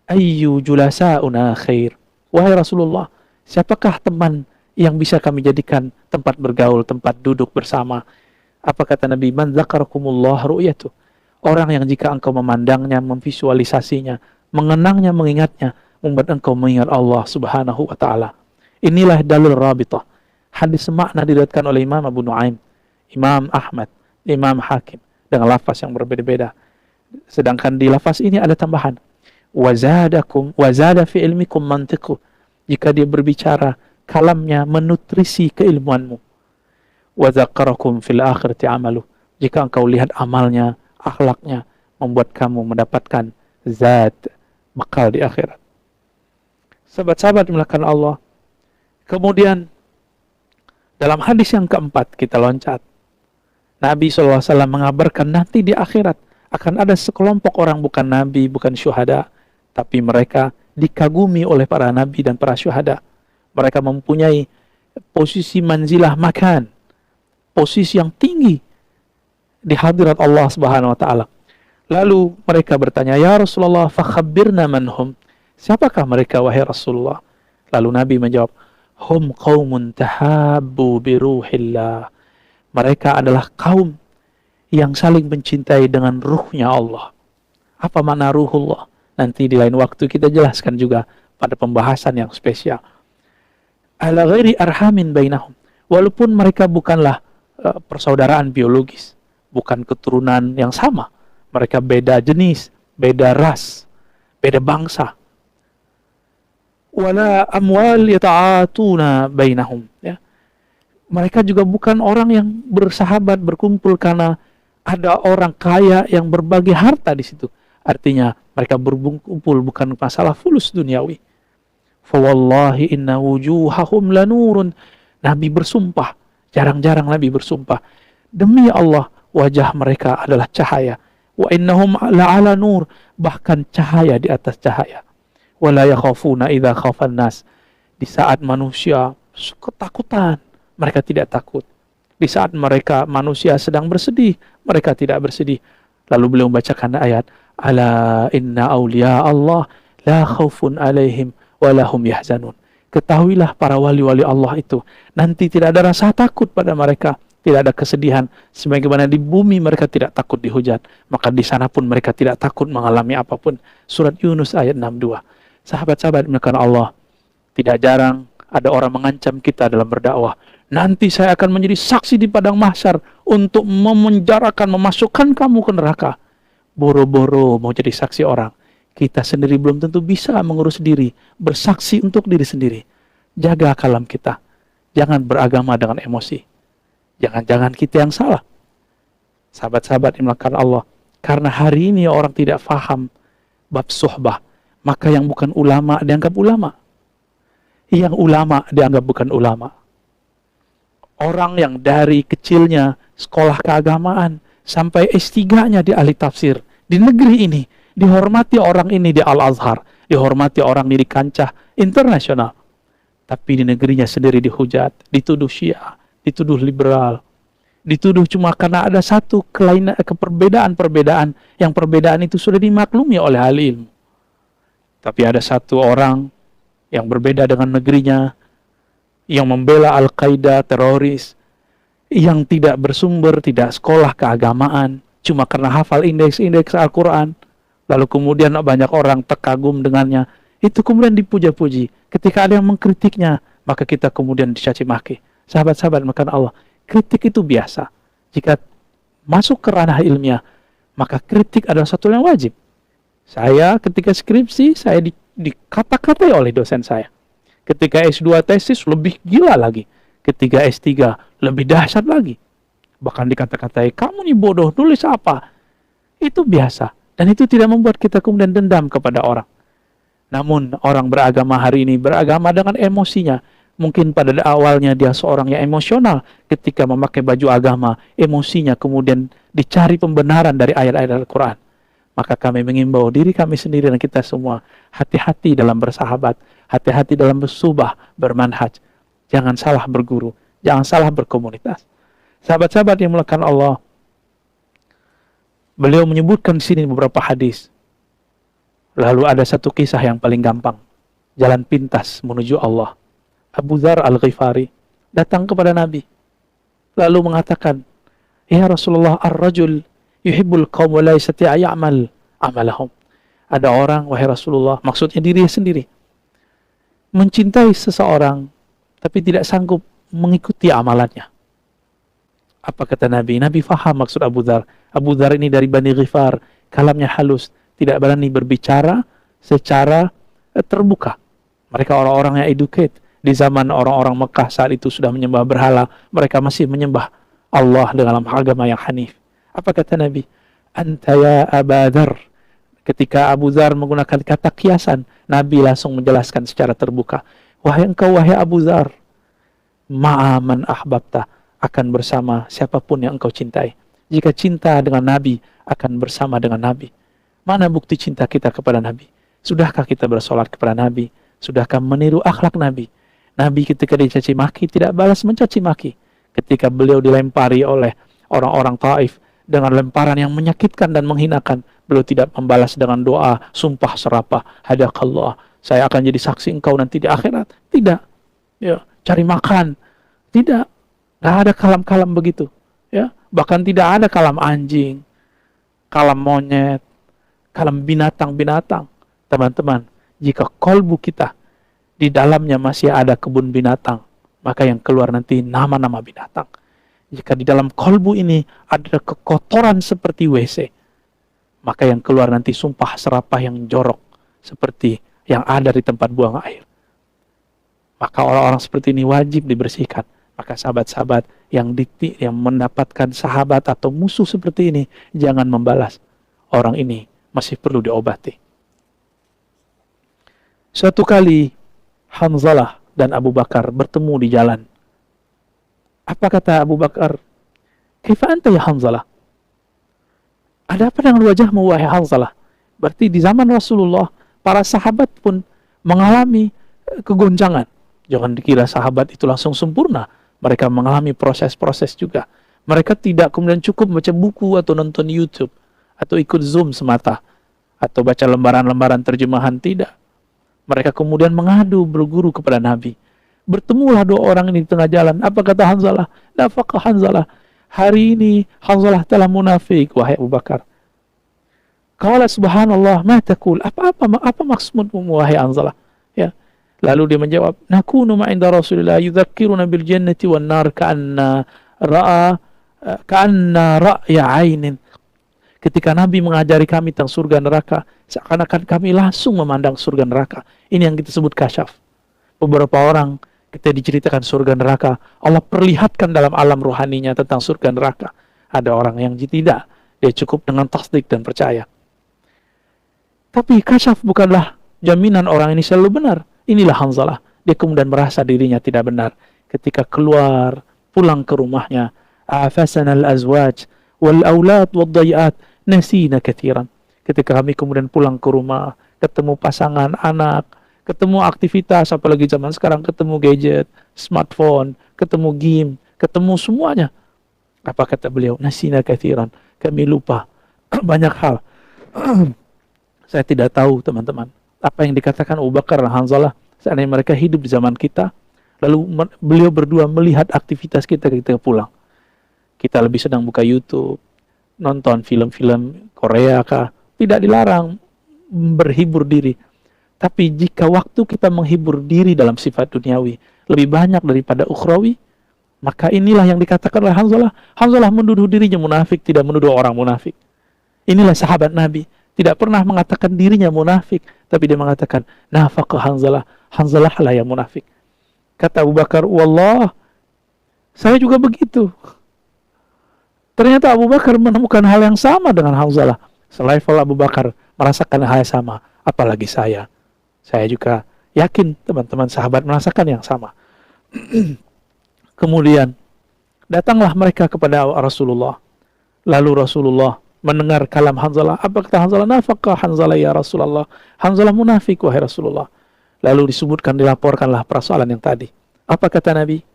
ayyu julasa'una khair, wahai Rasulullah, siapakah teman yang bisa kami jadikan tempat bergaul, tempat duduk bersama? Apa kata Nabi? Man dzakarakumullah ru'yatu, orang yang jika engkau memandangnya, memvisualisasinya, mengenangnya, mengingatnya, membuat engkau mengingat Allah Subhanahu wa ta'ala. Inilah dalil rabitah. Hadis semakna diriwayatkan oleh Imam Abu Nuaim, Imam Ahmad, Imam Hakim dengan lafaz yang berbeda-beda. Sedangkan di lafaz ini ada tambahan, wazada fi ilmikum mantiqu. Jika dia berbicara, kalamnya menutrisi keilmuanmu. Wa dzakarakum fil akhirati amalu. Jika engkau lihat amalnya, akhlaknya, membuat kamu mendapatkan zat bekal di akhirat. Sahabat-sahabat dimulakan Allah. Kemudian dalam hadis yang keempat kita loncat. Nabi SAW mengabarkan nanti di akhirat akan ada sekelompok orang bukan nabi, bukan syuhada, tapi mereka dikagumi oleh para nabi dan para syuhada. Mereka mempunyai posisi manzilah makan, posisi yang tinggi di hadirat Allah Subhanahu wa taala. Lalu mereka bertanya, "Ya Rasulullah, fakhabbirna manhum." Siapakah mereka wahai Rasulullah? Lalu Nabi menjawab, "Hum qaumun tahabbu bi ruhillah." Mereka adalah kaum yang saling mencintai dengan ruhnya Allah. Apa makna ruhullah? Nanti di lain waktu kita jelaskan juga pada pembahasan yang spesial. Ala ghairi arhamin bainahum. Walaupun mereka bukanlah persaudaraan biologis, bukan keturunan yang sama. Mereka beda jenis, beda ras, beda bangsa. Wala amwal yata'atuna bainahum. Ya. Mereka juga bukan orang yang bersahabat, berkumpul karena ada orang kaya yang berbagi harta di situ. Artinya mereka berkumpul bukan masalah fulus duniawi. Fawallahi inna wujuhahum lanurun. Nabi bersumpah, jarang-jarang Nabi bersumpah, demi Allah wajah mereka adalah cahaya. Wa innahum la'ala nur, bahkan cahaya di atas cahaya. Wala yakhafuna idza khafan nas. Di saat manusia ketakutan, mereka tidak takut. Di saat mereka manusia sedang bersedih, mereka tidak bersedih. Lalu beliau membacakan ayat, ala inna awliya Allah la khawfun alaihim wa lahum yahzanun. Ketahuilah para wali-wali Allah itu nanti tidak ada rasa takut pada mereka, tidak ada kesedihan, sebagaimana di bumi mereka tidak takut dihujat, maka di sana pun mereka tidak takut mengalami apapun. Surat Yunus ayat 62. Sahabat-sahabat dimulakan Allah, tidak jarang ada orang mengancam kita dalam berdakwah. Nanti saya akan menjadi saksi di padang mahsyar untuk memenjarakan, memasukkan kamu ke neraka. Boro-boro mau jadi saksi orang. Kita sendiri belum tentu bisa mengurus diri, bersaksi untuk diri sendiri. Jaga kalam kita. Jangan beragama dengan emosi. Jangan-jangan kita yang salah. Sahabat-sahabat dimulakan Allah, karena hari ini orang tidak faham bab suhbah, maka yang bukan ulama dianggap ulama. Yang ulama dianggap bukan ulama. Orang yang dari kecilnya sekolah keagamaan sampai S3-nya di ahli tafsir di negeri ini, dihormati orang ini di Al-Azhar, dihormati orang ini di kancah internasional. Tapi di negerinya sendiri dihujat, dituduh Syiah, dituduh liberal, dituduh cuma karena ada satu perbedaan-perbedaan yang perbedaan itu sudah dimaklumi oleh ahli ilmu. Tapi ada satu orang yang berbeda dengan negerinya, yang membela Al-Qaeda, teroris, yang tidak bersumber, tidak sekolah keagamaan, cuma karena hafal indeks-indeks Al-Quran, lalu kemudian banyak orang terkagum dengannya, itu kemudian dipuja-puji. Ketika ada yang mengkritiknya, maka kita kemudian dicaci maki. Sahabat-sahabat makan Allah, kritik itu biasa. Jika masuk ke ranah ilmiah, maka kritik adalah satu yang wajib. Saya ketika skripsi, saya dikata-katai oleh dosen saya. Ketika S2 tesis, lebih gila lagi. Ketika S3, lebih dahsyat lagi. Bahkan dikata-katai, kamu nih bodoh, nulis apa? Itu biasa. Dan itu tidak membuat kita kemudian dendam kepada orang. Namun, orang beragama hari ini beragama dengan emosinya. Mungkin pada awalnya dia seorang yang emosional ketika memakai baju agama, emosinya kemudian dicari pembenaran dari ayat-ayat Al-Quran. Maka kami mengimbau diri kami sendiri dan kita semua, hati-hati dalam bersahabat, hati-hati dalam bersubah, bermanhaj. Jangan salah berguru, jangan salah berkomunitas. Sahabat-sahabat yang melakukan Allah, beliau menyebutkan di sini beberapa hadis. Lalu ada satu kisah yang paling gampang, jalan pintas menuju Allah. Abu Dzar Al-Ghifari datang kepada Nabi, lalu mengatakan, "Ya Rasulullah, ar-rajul yuhibbul qaum wa la yastati' ya'mal amalahum." Ada orang, wahai Rasulullah, maksudnya dirinya sendiri, mencintai seseorang tapi tidak sanggup mengikuti amalannya. Apa kata Nabi? Nabi faham maksud Abu Dzar. Abu Dzar ini dari Bani Ghifar, kalamnya halus, tidak berani berbicara secara terbuka. Mereka orang-orang yang educate. Di zaman orang-orang Mekah saat itu sudah menyembah berhala, mereka masih menyembah Allah dalam agama yang hanif. Apa kata Nabi? Anta ya Aba Dzar. Ketika Abu Dzar menggunakan kata kiasan, Nabi langsung menjelaskan secara terbuka. Wahai engkau, wahai Abu Dzar, ma'aman ahbabta, akan bersama siapapun yang engkau cintai. Jika cinta dengan Nabi, akan bersama dengan Nabi. Mana bukti cinta kita kepada Nabi? Sudahkah kita bersolat kepada Nabi? Sudahkah meniru akhlak Nabi? Nabi ketika dicaci maki tidak balas mencaci maki. Ketika beliau dilempari oleh orang-orang Taif dengan lemparan yang menyakitkan dan menghinakan, beliau tidak membalas dengan doa sumpah serapah, hadakallah, saya akan jadi saksi engkau nanti di akhirat. Tidak. Ya, cari makan. Tidak. Tidak ada kalam-kalam begitu. Ya, bahkan tidak ada kalam anjing, kalam monyet, kalam binatang-binatang. Teman-teman, jika kolbu kita di dalamnya masih ada kebun binatang, maka yang keluar nanti nama-nama binatang. Jika di dalam kolbu ini ada kekotoran seperti WC, maka yang keluar nanti sumpah serapah yang jorok seperti yang ada di tempat buang air. Maka orang-orang seperti ini wajib dibersihkan. Maka sahabat-sahabat yang mendapatkan sahabat atau musuh seperti ini, jangan membalas. Orang ini masih perlu diobati. Suatu kali Hanzalah dan Abu Bakar bertemu di jalan. Apa kata Abu Bakar? Kaifa anta ya Hanzalah? Ada apa dengan wajahmu wahai Hanzalah? Berarti di zaman Rasulullah, para sahabat pun mengalami kegoncangan. Jangan dikira sahabat itu langsung sempurna. Mereka mengalami proses-proses juga. Mereka tidak kemudian cukup baca buku atau nonton YouTube atau ikut Zoom semata atau baca lembaran-lembaran terjemahan, tidak. Mereka kemudian mengadu berguru kepada Nabi. Bertemulah dua orang ini di tengah jalan. Apa kata Hanzalah? Nafaqah Hanzalah. Hari ini Hanzalah telah munafik, wahai Abu Bakar. Qala subhanallah, ma taqul? Apa maksudmu wahai Hanzalah? Ya. Lalu dia menjawab, nakunu ma'inda Rasulillah yudzakkiruna bil jannati wan nar ka'anna ra'ya 'ainin. Ketika Nabi mengajari kami tentang surga neraka, seakan-akan kami langsung memandang surga neraka. Ini yang kita sebut kasyaf. Beberapa orang ketika diceritakan surga neraka, Allah perlihatkan dalam alam rohaninya tentang surga neraka. Ada orang yang tidak, dia cukup dengan tasdik dan percaya. Tapi kasyaf bukanlah jaminan orang ini selalu benar. Inilah Hanzalah. Dia kemudian merasa dirinya tidak benar. Ketika keluar, pulang ke rumahnya, afasana al-azwaj wal aulad wal dayat nasina kathiran. Ketika kami kemudian pulang ke rumah, ketemu pasangan, anak, ketemu aktivitas, apalagi zaman sekarang ketemu gadget, smartphone, ketemu game, ketemu semuanya. Apa kata beliau? Nasina kathiran. Kami lupa banyak hal. Saya tidak tahu, teman-teman, apa yang dikatakan Abu Bakar dan Hanzalah seandainya mereka hidup di zaman kita, lalu beliau berdua melihat aktivitas kita ketika pulang. Kita lebih sedang buka YouTube, nonton film-film Korea kah, tidak dilarang berhibur diri. Tapi jika waktu kita menghibur diri dalam sifat duniawi lebih banyak daripada ukhrawi, maka inilah yang dikatakan oleh Hanzalah. Hanzalah menuduh dirinya munafik, tidak menuduh orang munafik. Inilah sahabat Nabi, tidak pernah mengatakan dirinya munafik, tapi dia mengatakan nafaqah Hanzalah, Hanzalah lah yang munafik. Kata Abu Bakar, wallah, saya juga begitu. Ternyata Abu Bakar menemukan hal yang sama dengan Hanzalah. Selevel Abu Bakar merasakan hal yang sama, apalagi saya. Saya juga yakin teman-teman sahabat merasakan yang sama. Kemudian datanglah mereka kepada Rasulullah. Lalu Rasulullah mendengar kalam Hanzalah. Apa kata Hanzalah? Nafaqah Hanzalah ya Rasulullah. Hanzalah munafik wahai Rasulullah. Lalu disebutkan, dilaporkanlah persoalan yang tadi. Apa kata Nabi?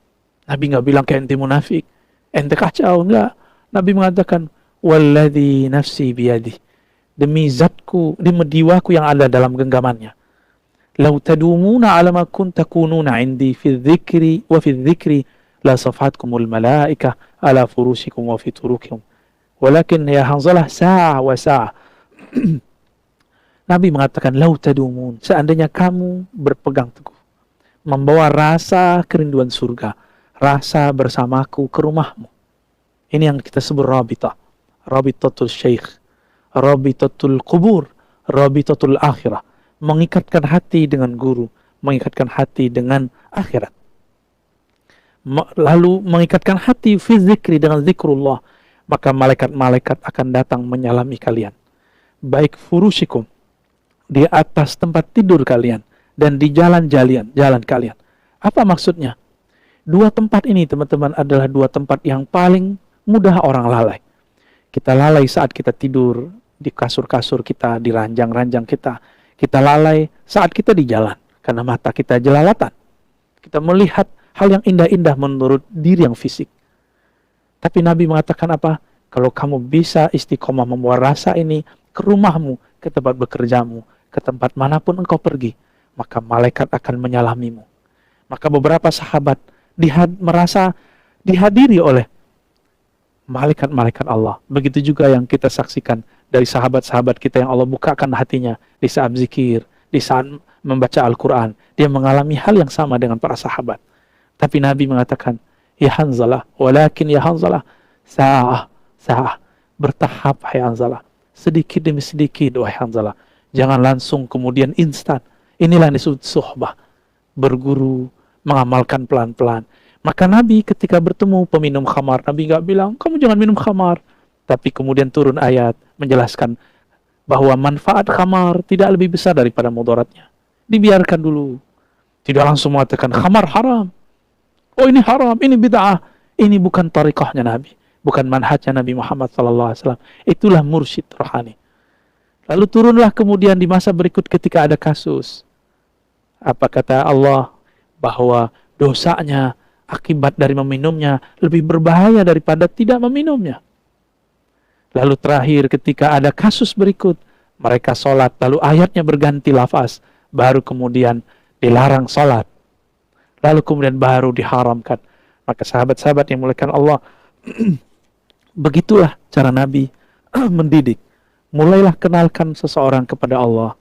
Nabi nggak bilang ke ente munafik, ente kacau, enggak. Nabi mengatakan, walladzi nafsi biyadi, demi zatku, demi jiwaku yang ada dalam genggamannya. Lau tadumuna ala ma kunta kununa indi fi dzikri wa fi dzikri la safatkumul malaika ala furusikum wa fi turukikum. Walakin ya Hanzalah sa'ah wa sa'ah. Nabi mengatakan, lau tadumun, seandainya kamu berpegang teguh, membawa rasa kerinduan surga, rasa bersamaku ke rumahmu. Ini yang kita sebut rabitah. Rabitatul syekh, rabitatul kubur, rabitatul akhirah. Mengikatkan hati dengan guru, mengikatkan hati dengan akhirat. Lalu mengikatkan hati fi zikri, dengan zikrullah. Maka malaikat-malaikat akan datang menyalami kalian. Baik furusikum, di atas tempat tidur kalian, dan di jalan kalian. Apa maksudnya? Dua tempat ini, teman-teman, adalah dua tempat yang paling mudah orang lalai. Kita lalai saat kita tidur di kasur-kasur kita, di ranjang-ranjang kita. Kita lalai saat kita di jalan, karena mata kita jelalatan. Kita melihat hal yang indah-indah menurut diri yang fisik. Tapi Nabi mengatakan apa? Kalau kamu bisa istiqomah membawa rasa ini ke rumahmu, ke tempat bekerjamu, ke tempat manapun engkau pergi, maka malaikat akan menyalamimu. Maka beberapa sahabat merasa dihadiri oleh malaikat-malaikat Allah. Begitu juga yang kita saksikan dari sahabat-sahabat kita yang Allah bukakan hatinya di saat zikir, di saat membaca Al-Quran. Dia mengalami hal yang sama dengan para sahabat. Tapi Nabi mengatakan, ya Hanzalah, walakin ya Hanzalah, sa'ah, bertahap hai Hanzalah. Sedikit demi sedikit, wahai Hanzalah. Jangan langsung kemudian instan. Inilah yang disebut suhbah. Berguru, mengamalkan pelan-pelan. Maka Nabi ketika bertemu peminum khamar, Nabi nggak bilang, kamu jangan minum khamar. Tapi kemudian turun ayat menjelaskan bahwa manfaat khamar tidak lebih besar daripada mudaratnya. Dibiarkan dulu. Tidak langsung mengatakan khamar haram. Oh ini haram, ini bid'ah. Ini bukan tariqahnya Nabi. Bukan manhajnya Nabi Muhammad SAW. Itulah mursyid rohani. Lalu turunlah kemudian di masa berikut ketika ada kasus. Apa kata Allah? Bahwa dosanya akibat dari meminumnya lebih berbahaya daripada tidak meminumnya. Lalu terakhir ketika ada kasus berikut, mereka sholat, lalu ayatnya berganti lafaz, baru kemudian dilarang sholat. Lalu kemudian baru diharamkan. Maka sahabat-sahabat yang dimuliakan Allah, begitulah cara Nabi mendidik. Mulailah kenalkan seseorang kepada Allah.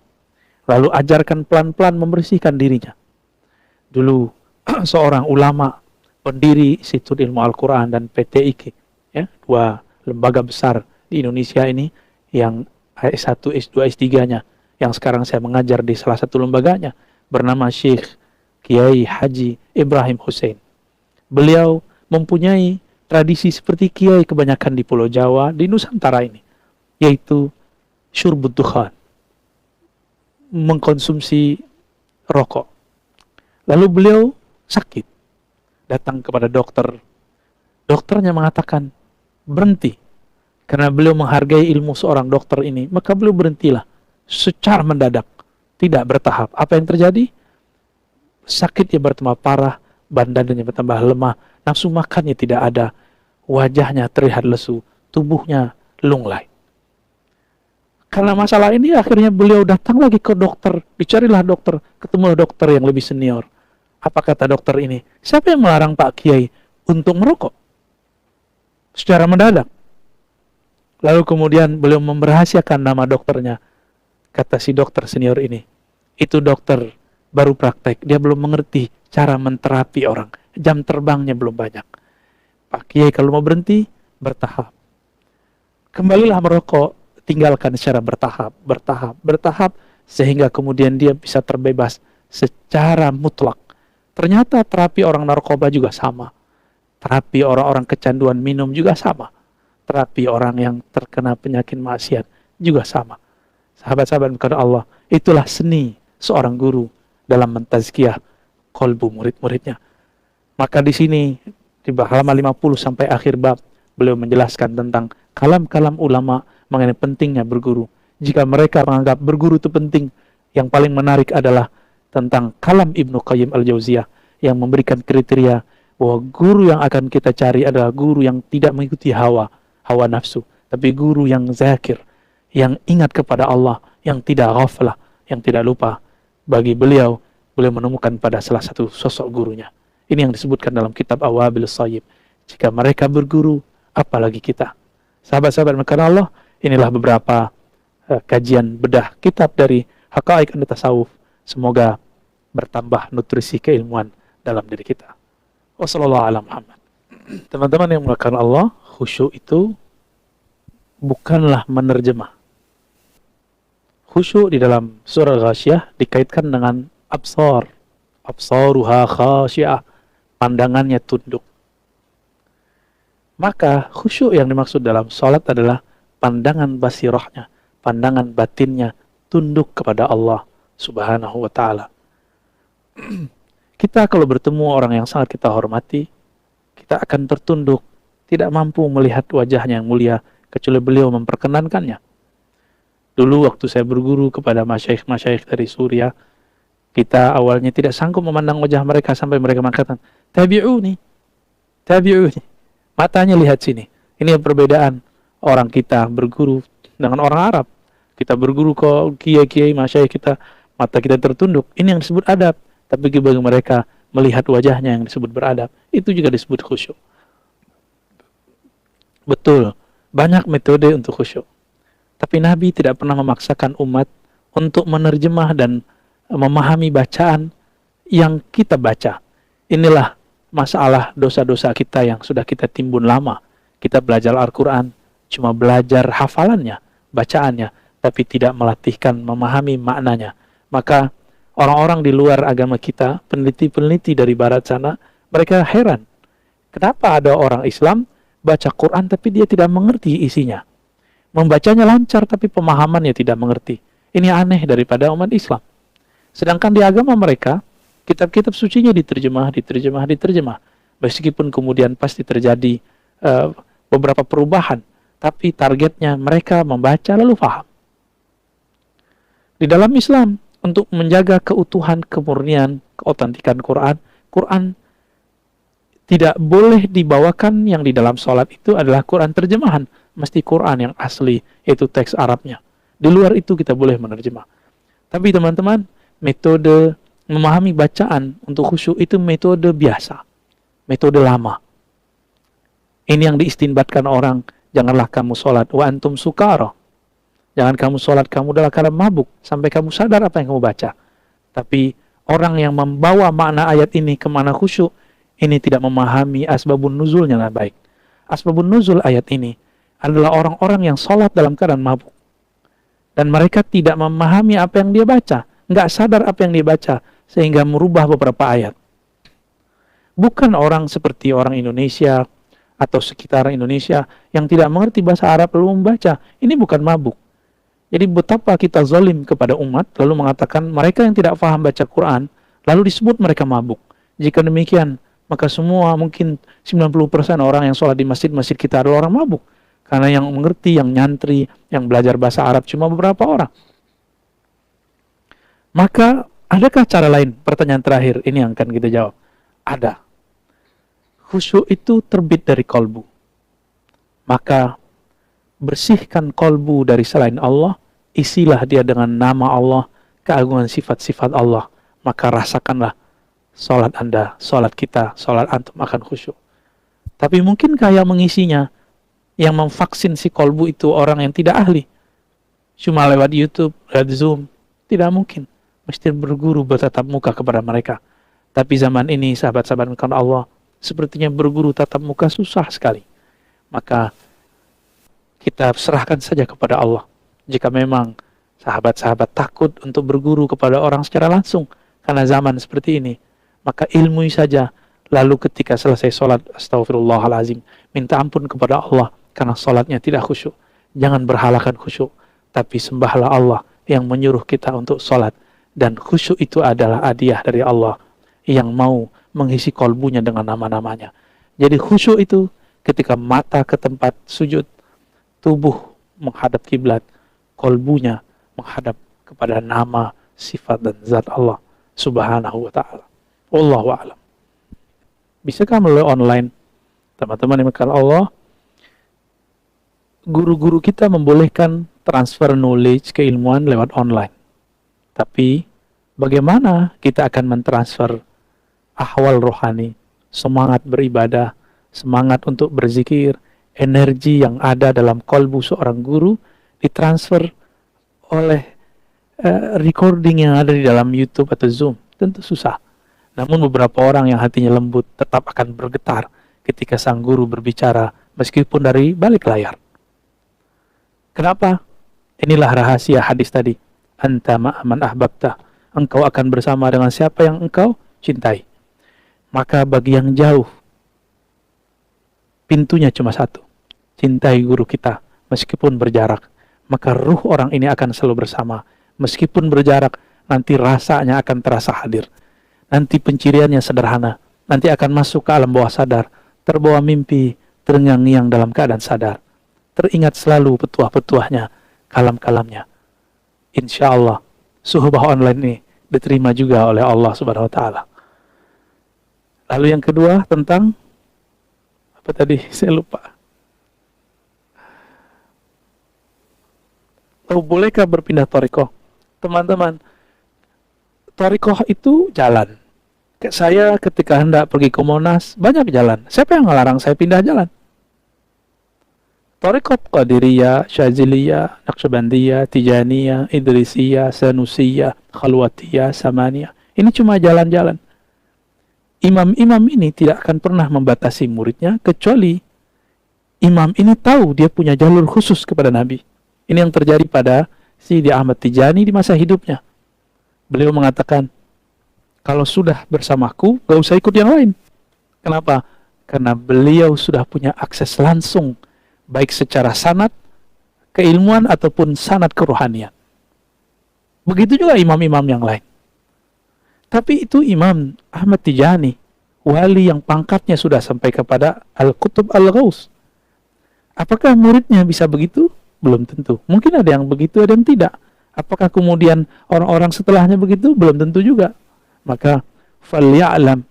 Lalu ajarkan pelan-pelan membersihkan dirinya. Dulu seorang ulama, pendiri Institut Ilmu Al-Quran dan PTIQ, ya, dua lembaga besar di Indonesia ini, yang S1, S2, S3-nya, yang sekarang saya mengajar di salah satu lembaganya, bernama Syekh Kiai Haji Ibrahim Hussein. Beliau mempunyai tradisi seperti kiai kebanyakan di Pulau Jawa, di Nusantara ini, yaitu syurbud dukhan, mengkonsumsi rokok. Lalu beliau sakit, datang kepada dokter. Dokternya mengatakan berhenti. Karena beliau menghargai ilmu seorang dokter ini, maka beliau berhentilah secara mendadak, tidak bertahap. Apa yang terjadi? Sakitnya bertambah parah, badannya bertambah lemah, nafsu makannya tidak ada, wajahnya terlihat lesu, tubuhnya lunglai. Karena masalah ini akhirnya beliau datang lagi ke dokter, dicarilah dokter, ketemu dokter yang lebih senior. Apa kata dokter ini? Siapa yang melarang Pak Kiai untuk merokok? Secara mendadak. Lalu kemudian beliau merahasiakan nama dokternya. Kata si dokter senior ini, itu dokter baru praktek, dia belum mengerti cara menterapi orang. Jam terbangnya belum banyak. Pak Kiai kalau mau berhenti, bertahap. Kembalilah merokok, tinggalkan secara bertahap, sehingga kemudian dia bisa terbebas secara mutlak. Ternyata terapi orang narkoba juga sama. Terapi orang-orang kecanduan minum juga sama. Terapi orang yang terkena penyakit maksiat juga sama. Sahabat-sahabat kepada Allah, itulah seni seorang guru dalam mentazkiyah kolbu murid-muridnya. Maka di sini di halaman 50 sampai akhir bab beliau menjelaskan tentang kalam-kalam ulama mengenai pentingnya berguru. Jika mereka menganggap berguru itu penting, yang paling menarik adalah tentang kalam Ibnu Qayyim Al-Jauziyah yang memberikan kriteria bahwa guru yang akan kita cari adalah guru yang tidak mengikuti hawa nafsu, tapi guru yang zakir, yang ingat kepada Allah, yang tidak ghaflah, yang tidak lupa. Bagi beliau menemukan pada salah satu sosok gurunya. Ini yang disebutkan dalam kitab Awabil Shayyib. Jika mereka berguru, apalagi kita. Sahabat-sahabat makanan Allah, inilah beberapa kajian bedah kitab dari Haqaiq An-Tasawuf. Semoga bertambah nutrisi keilmuan dalam diri kita. Wassallallahu ala Muhammad. Teman-teman yang melakukan Allah, khusyuk itu bukanlah menerjemah. Khusyuk di dalam surah Ghasyiyah dikaitkan dengan absar. Absaruha khasyi'ah. Pandangannya tunduk. Maka khusyuk yang dimaksud dalam salat adalah pandangan basirahnya, pandangan batinnya tunduk kepada Allah Subhanahu wa ta'ala. Kita kalau bertemu orang yang sangat kita hormati, kita akan tertunduk, tidak mampu melihat wajahnya yang mulia kecuali beliau memperkenankannya. Dulu waktu saya berguru kepada masyaikh-masyaikh dari Suriah, kita awalnya tidak sanggup memandang wajah mereka sampai mereka mengatakan, tabi'uni. Matanya lihat sini. Ini perbedaan orang kita berguru dengan orang Arab. Kita berguru ke kiai-kiai, masyaikh kita, mata kita tertunduk. Ini yang disebut adab. Tapi bagi mereka melihat wajahnya yang disebut beradab, itu juga disebut khusyuk. Betul, banyak metode untuk khusyuk. Tapi Nabi tidak pernah memaksakan umat untuk menerjemah dan memahami bacaan yang kita baca. Inilah masalah dosa-dosa kita yang sudah kita timbun lama. Kita belajar Al-Quran, cuma belajar hafalannya, bacaannya, tapi tidak melatihkan memahami maknanya. Maka orang-orang di luar agama kita, peneliti-peneliti dari barat sana, mereka heran. Kenapa ada orang Islam baca Quran tapi dia tidak mengerti isinya? Membacanya lancar tapi pemahamannya tidak mengerti. Ini aneh daripada umat Islam. Sedangkan di agama mereka, kitab-kitab sucinya diterjemah. Meskipun kemudian pasti terjadi beberapa perubahan, tapi targetnya mereka membaca lalu paham. Di dalam Islam, untuk menjaga keutuhan, kemurnian, keotentikan Quran tidak boleh dibawakan yang di dalam sholat itu adalah Quran terjemahan. Mesti Quran yang asli, yaitu teks Arabnya. Di luar itu kita boleh menerjemah. Tapi teman-teman, metode memahami bacaan untuk khusyuk itu metode biasa. Metode lama. Ini yang diistinbatkan orang, janganlah kamu sholat wa antum sukara. Jangan kamu sholat, kamu dalam keadaan mabuk, sampai kamu sadar apa yang kamu baca. Tapi orang yang membawa makna ayat ini ke makna khusyuk, ini tidak memahami asbabun nuzulnya dengan baik. Asbabun nuzul ayat ini adalah orang-orang yang sholat dalam keadaan mabuk. Dan mereka tidak memahami apa yang dia baca. Nggak sadar apa yang dia baca, sehingga merubah beberapa ayat. Bukan orang seperti orang Indonesia, atau sekitar Indonesia, yang tidak mengerti bahasa Arab lalu membaca. Ini bukan mabuk. Jadi betapa kita zalim kepada umat, lalu mengatakan mereka yang tidak paham baca Quran, lalu disebut mereka mabuk. Jika demikian, maka semua mungkin 90% orang yang sholat di masjid-masjid kita adalah orang mabuk. Karena yang mengerti, yang nyantri, yang belajar bahasa Arab cuma beberapa orang. Maka, adakah cara lain? Pertanyaan terakhir, ini yang akan kita jawab. Ada. Khusyuk itu terbit dari kolbu. Maka, bersihkan kolbu dari selain Allah, isilah dia dengan nama Allah, keagungan sifat-sifat Allah. Maka rasakanlah sholat Anda, sholat kita, sholat antum akan khusyuk. Tapi mungkinkah yang mengisinya, yang memvaksin si kolbu itu orang yang tidak ahli? Cuma lewat YouTube, lewat Zoom? Tidak mungkin. Mesti berguru bertatap muka kepada mereka. Tapi zaman ini, sahabat-sahabat Allah, sepertinya berguru tatap muka susah sekali. Maka kita serahkan saja kepada Allah. Jika memang sahabat-sahabat takut untuk berguru kepada orang secara langsung, karena zaman seperti ini, maka ilmui saja. Lalu ketika selesai sholat, astagfirullahalazim, minta ampun kepada Allah, karena sholatnya tidak khusyuk. Jangan berhalakan khusyuk, tapi sembahlah Allah yang menyuruh kita untuk sholat. Dan khusyuk itu adalah hadiah dari Allah yang mau mengisi kolbunya dengan nama-namanya. Jadi khusyuk itu ketika mata ke tempat sujud, tubuh menghadap kiblat, kolbunya menghadap kepada nama, sifat dan zat Allah Subhanahu wa taala. Wallahu a'lam. Bisakah melalui online? Teman-teman yang dimuliakan Allah, guru-guru kita membolehkan transfer knowledge, keilmuan lewat online. Tapi bagaimana kita akan mentransfer ahwal rohani, semangat beribadah, semangat untuk berzikir, energi yang ada dalam kolbu seorang guru ditransfer oleh recording yang ada di dalam YouTube atau Zoom? Tentu susah. Namun beberapa orang yang hatinya lembut tetap akan bergetar ketika sang guru berbicara meskipun dari balik layar. Kenapa? Inilah rahasia hadis tadi. Anta ma'aman ahbabta. Engkau akan bersama dengan siapa yang engkau cintai. Maka bagi yang jauh, pintunya cuma satu. Cintai guru kita meskipun berjarak. Maka ruh orang ini akan selalu bersama. Meskipun berjarak, nanti rasanya akan terasa hadir. Nanti penciriannya sederhana. Nanti akan masuk ke alam bawah sadar. Terbawa mimpi, terngiang-ngiang dalam keadaan sadar. Teringat selalu petuah-petuahnya, kalam-kalamnya. Insya Allah, suhbah online ini diterima juga oleh Allah Subhanahu wa taala. Lalu yang kedua tentang apa tadi? Saya lupa. Oh, bolehkah berpindah thariqah? Teman-teman, thariqah itu jalan. Saya ketika hendak pergi ke Monas, banyak jalan. Siapa yang ngelarang saya pindah jalan? Thariqah Qadiriyah, Syaziliyah, Naqsyabandiyah, Tijaniyah, Idrisiyah, Sanusiyah, Khalwatiyah, Samaniyah. Ini cuma jalan-jalan. Imam-imam ini tidak akan pernah membatasi muridnya, kecuali imam ini tahu dia punya jalur khusus kepada Nabi. Ini yang terjadi pada Sidi Ahmad Tijani di masa hidupnya. Beliau mengatakan, kalau sudah bersamaku, gak usah ikut yang lain. Kenapa? Karena beliau sudah punya akses langsung, baik secara sanad, keilmuan, ataupun sanad kerohanian. Begitu juga imam-imam yang lain. Tapi itu Imam Ahmad Tijani, wali yang pangkatnya sudah sampai kepada Al-Qutub Al-Ghaus. Apakah muridnya bisa begitu? Belum tentu. Mungkin ada yang begitu, ada yang tidak. Apakah kemudian orang-orang setelahnya begitu? Belum tentu juga. Maka falya'lam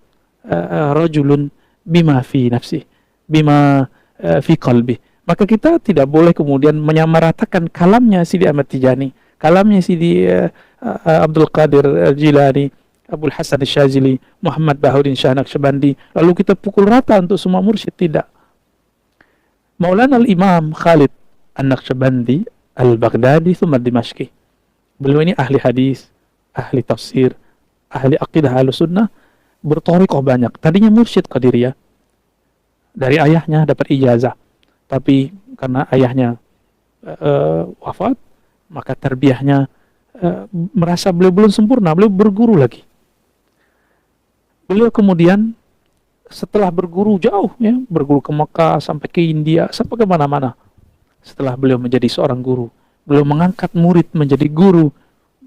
rajulun bima fi nafsi, bima fi qalbi. Maka kita tidak boleh kemudian menyamaratakan kalamnya Sidi Ahmad Tijani, kalamnya Sidi Abdul Qadir Jilani, Abdul Hasan Syazili, Muhammad Baharudin Shah Naqsyabandi, lalu kita pukul rata untuk semua mursyid. Tidak. Maulana al-Imam Khalid An-Naqsyabandi Al-Baghdadi thumma Dimashqi. Beliau ini ahli hadis, ahli tafsir, ahli aqidah Ahlussunnah, berthariqah banyak. Tadinya mursyid Qadiriyah. Dari ayahnya dapat ijazah. Tapi karena ayahnya wafat, maka tarbiyahnya merasa beliau belum sempurna, beliau berguru lagi. Beliau kemudian setelah berguru jauh, ya, berguru ke Mekah, sampai ke India, sampai ke mana-mana. Setelah beliau menjadi seorang guru, beliau mengangkat murid menjadi guru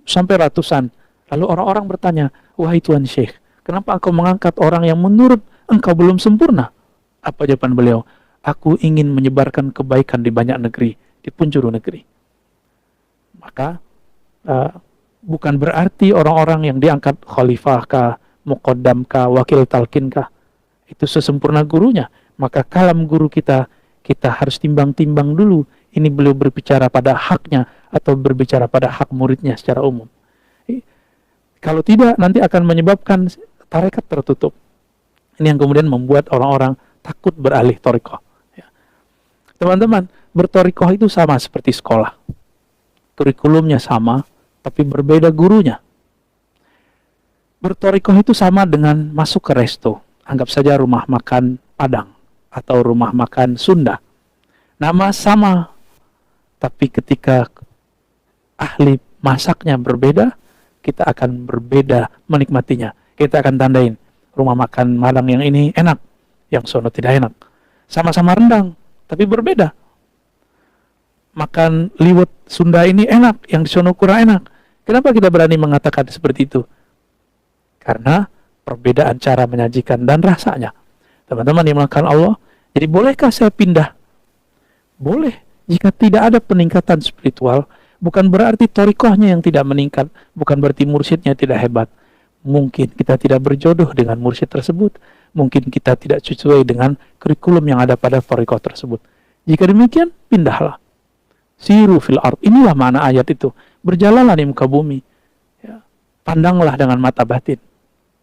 sampai ratusan. Lalu orang-orang bertanya, wahai Tuan Syekh, kenapa engkau mengangkat orang yang menurut engkau belum sempurna? Apa jawaban beliau? Aku ingin menyebarkan kebaikan di banyak negeri, di penjuru negeri. Maka bukan berarti orang-orang yang diangkat khalifah kah, muqaddam kah, wakil talqin kah, itu sesempurna gurunya. Maka kalam guru kita harus timbang-timbang dulu. Ini beliau berbicara pada haknya atau berbicara pada hak muridnya secara umum. Kalau tidak, nanti akan menyebabkan tarekat tertutup. Ini yang kemudian membuat orang-orang takut beralih thariqah. Teman-teman, berthariqah itu sama seperti sekolah. Kurikulumnya sama, tapi berbeda gurunya. Berthariqah itu sama dengan masuk ke resto. Anggap saja rumah makan Padang atau rumah makan Sunda. Nama sama, tapi ketika ahli masaknya berbeda, kita akan berbeda menikmatinya. Kita akan tandain, rumah makan Padang yang ini enak, yang sono tidak enak. Sama-sama rendang, tapi berbeda. Makan liwet Sunda ini enak, yang di sono kurang enak. Kenapa kita berani mengatakan seperti itu? Karena perbedaan cara menyajikan dan rasanya. Teman-teman yang dimuliakan Allah, jadi bolehkah saya pindah? Boleh. Jika tidak ada peningkatan spiritual, bukan berarti thariqahnya yang tidak meningkat, bukan berarti mursyidnya tidak hebat. Mungkin kita tidak berjodoh dengan mursyid tersebut, mungkin kita tidak sesuai dengan kurikulum yang ada pada thariqah tersebut. Jika demikian, pindahlah. Siru fil ard. Inilah makna ayat itu. Berjalanlah di muka bumi. Ya. Pandanglah dengan mata batin.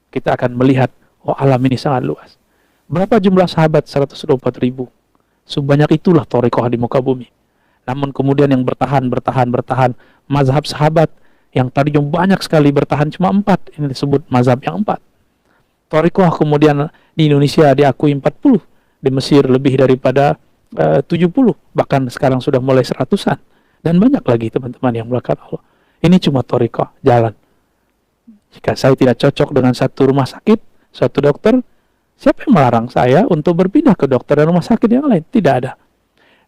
Kita akan melihat, oh alam ini sangat luas. Berapa jumlah sahabat? 124.000. Sebanyak itulah thariqah di muka bumi. Namun kemudian yang bertahan, mazhab sahabat yang tadinya banyak sekali bertahan cuma 4. Ini disebut mazhab yang 4. Thariqah kemudian di Indonesia diakui 40. Di Mesir lebih daripada 70. Bahkan sekarang sudah mulai 100-an. Dan banyak lagi teman-teman yang melakukan Allah. Ini cuma thariqah, jalan. Jika saya tidak cocok dengan satu rumah sakit, satu dokter, siapa yang melarang saya untuk berpindah ke dokter dan rumah sakit yang lain? Tidak ada.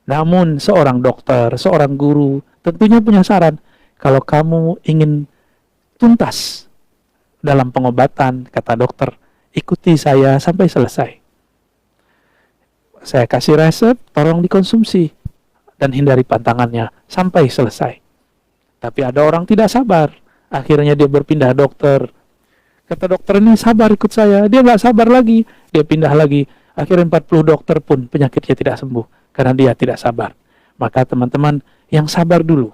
Namun seorang dokter, seorang guru tentunya punya saran. Kalau kamu ingin tuntas dalam pengobatan, kata dokter, ikuti saya sampai selesai. Saya kasih resep, tolong dikonsumsi dan hindari pantangannya sampai selesai. Tapi ada orang tidak sabar. Akhirnya dia berpindah dokter. Kata dokter ini sabar ikut saya. Dia nggak sabar lagi. Dia pindah lagi. Akhirnya 40 dokter pun penyakitnya tidak sembuh. Karena dia tidak sabar. Maka teman-teman yang sabar dulu.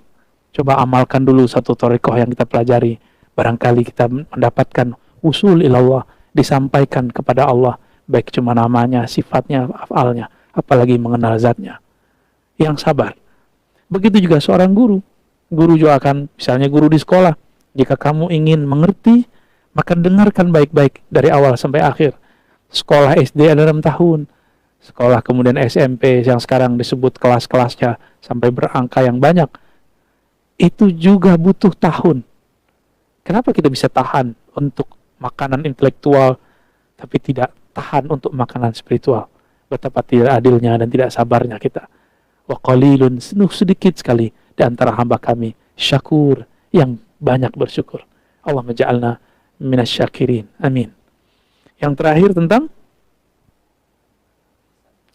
Coba amalkan dulu satu thariqah yang kita pelajari. Barangkali kita mendapatkan usul ilallah. Disampaikan kepada Allah. Baik cuma namanya, sifatnya, afalnya. Apalagi mengenal zatnya. Yang sabar. Begitu juga seorang guru. Guru juga akan, misalnya guru di sekolah. Jika kamu ingin mengerti, maka dengarkan baik-baik dari awal sampai akhir. Sekolah SD ada 6 tahun. Sekolah kemudian SMP yang sekarang disebut kelas-kelasnya sampai berangka yang banyak. Itu juga butuh tahun. Kenapa kita bisa tahan untuk makanan intelektual, tapi tidak tahan untuk makanan spiritual? Betapa tidak adilnya dan tidak sabarnya kita. Wa qalilun, sedikit sekali di antara hamba kami syakur, yang banyak bersyukur. Allah menja'alna minasyakirin. Amin. Yang terakhir tentang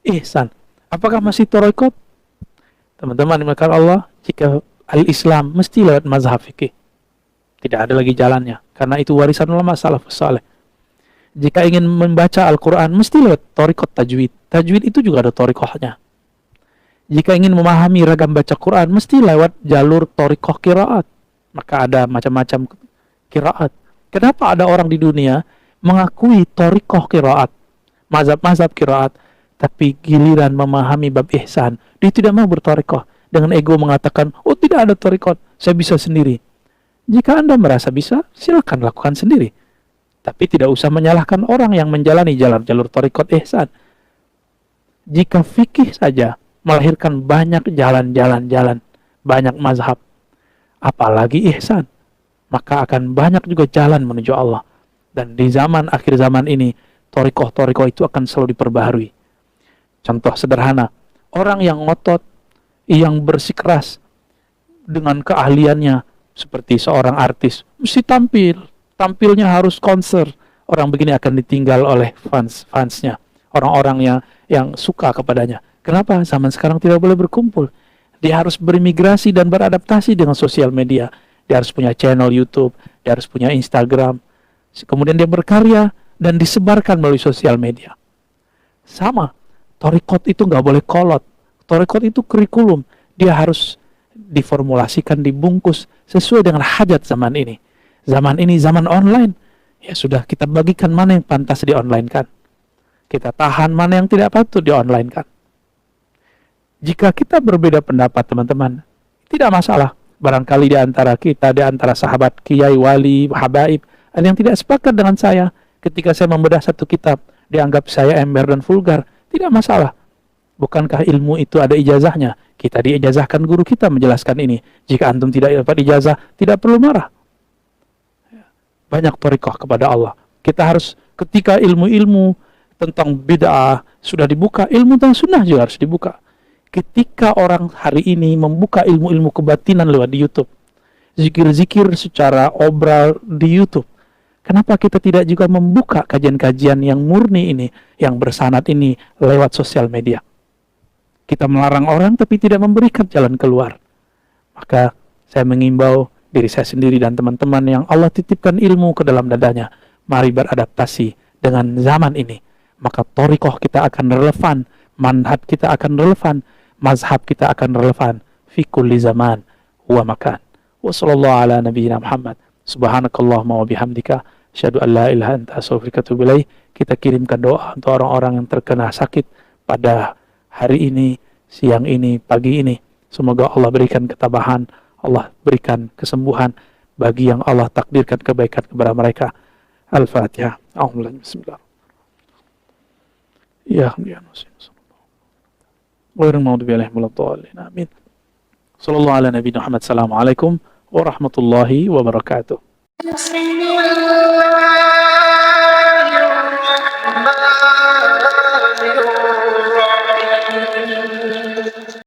ihsan. Apakah masih thariqah? Teman-teman dimakan Allah, jika al-Islam mesti lewat mazhab fikih. Tidak ada lagi jalannya, karena itu warisan ulama salafus saleh. Jika ingin membaca Al-Quran, mesti lewat thariqah tajwid. Tajwid itu juga ada thariqahnya. Jika ingin memahami ragam baca Quran, mesti lewat jalur thariqah qiraat. Maka ada macam-macam qiraat. Kenapa ada orang di dunia mengakui thariqah qiraat, mazhab-mazhab qiraat, tapi giliran memahami bab ihsan, dia tidak mau berthariqah. Dengan ego mengatakan, oh tidak ada thariqah, saya bisa sendiri. Jika Anda merasa bisa, silakan lakukan sendiri. Tapi tidak usah menyalahkan orang yang menjalani jalur thariqah ihsan. Jika fikih saja melahirkan banyak jalan-jalan, banyak mazhab, apalagi ihsan, maka akan banyak juga jalan menuju Allah. Dan di zaman akhir zaman ini, thariqah itu akan selalu diperbaharui. Contoh sederhana, orang yang ngotot, yang bersikeras dengan keahliannya, seperti seorang artis, mesti tampilnya harus konser. Orang begini akan ditinggal oleh fansnya, orang-orang yang suka kepadanya. Kenapa? Zaman sekarang tidak boleh berkumpul. Dia harus berimigrasi dan beradaptasi dengan sosial media. Dia harus punya channel YouTube, dia harus punya Instagram. Kemudian dia berkarya dan disebarkan melalui sosial media. Sama, thariqah itu nggak boleh kolot. Thariqah itu kurikulum. Dia harus diformulasikan, dibungkus sesuai dengan hajat zaman ini. Zaman ini zaman online. Ya sudah, kita bagikan mana yang pantas di-online-kan. Kita tahan mana yang tidak patut di-online-kan. Jika kita berbeda pendapat, teman-teman, tidak masalah. Barangkali di antara kita, di antara sahabat, kiai, wali, habaib, ada yang tidak sepakat dengan saya. Ketika saya membedah satu kitab, dianggap saya ember dan vulgar. Tidak masalah. Bukankah ilmu itu ada ijazahnya? Kita diijazahkan guru kita menjelaskan ini. Jika antum tidak dapat ijazah, tidak perlu marah. Banyak thariqah kepada Allah. Kita harus, ketika ilmu-ilmu tentang bid'ah sudah dibuka, ilmu tentang sunnah juga harus dibuka. Ketika orang hari ini membuka ilmu-ilmu kebatinan lewat di YouTube, zikir-zikir secara obral di YouTube, Kenapa kita tidak juga membuka kajian-kajian yang murni ini, yang bersanad ini lewat sosial media? Kita melarang orang tapi tidak memberikan jalan keluar. Maka saya mengimbau diri saya sendiri dan teman-teman yang Allah titipkan ilmu ke dalam dadanya. Mari beradaptasi dengan zaman ini. Maka thariqah kita akan relevan, manhaj kita akan relevan, mazhab kita akan relevan fi kulli zaman wa makan. Wa sallallahu ala nabiyyina Muhammad. Subhanakallahumma wa bihamdika asyhadu an la ilaha illa anta astaghfiruka wa atubu ilaik. Kita kirimkan doa untuk orang-orang yang terkena sakit pada hari ini, siang ini, pagi ini. Semoga Allah berikan ketabahan, Allah berikan kesembuhan bagi yang Allah takdirkan kebaikan kepada mereka. Al-Fatihah. Bismillah. Ya Ghairil maghdubi alaihim waladdallin. Amin. Sallallahu ala nabiyina Muhammad. Assalamualaikum warahmatullahi wabarakatuh.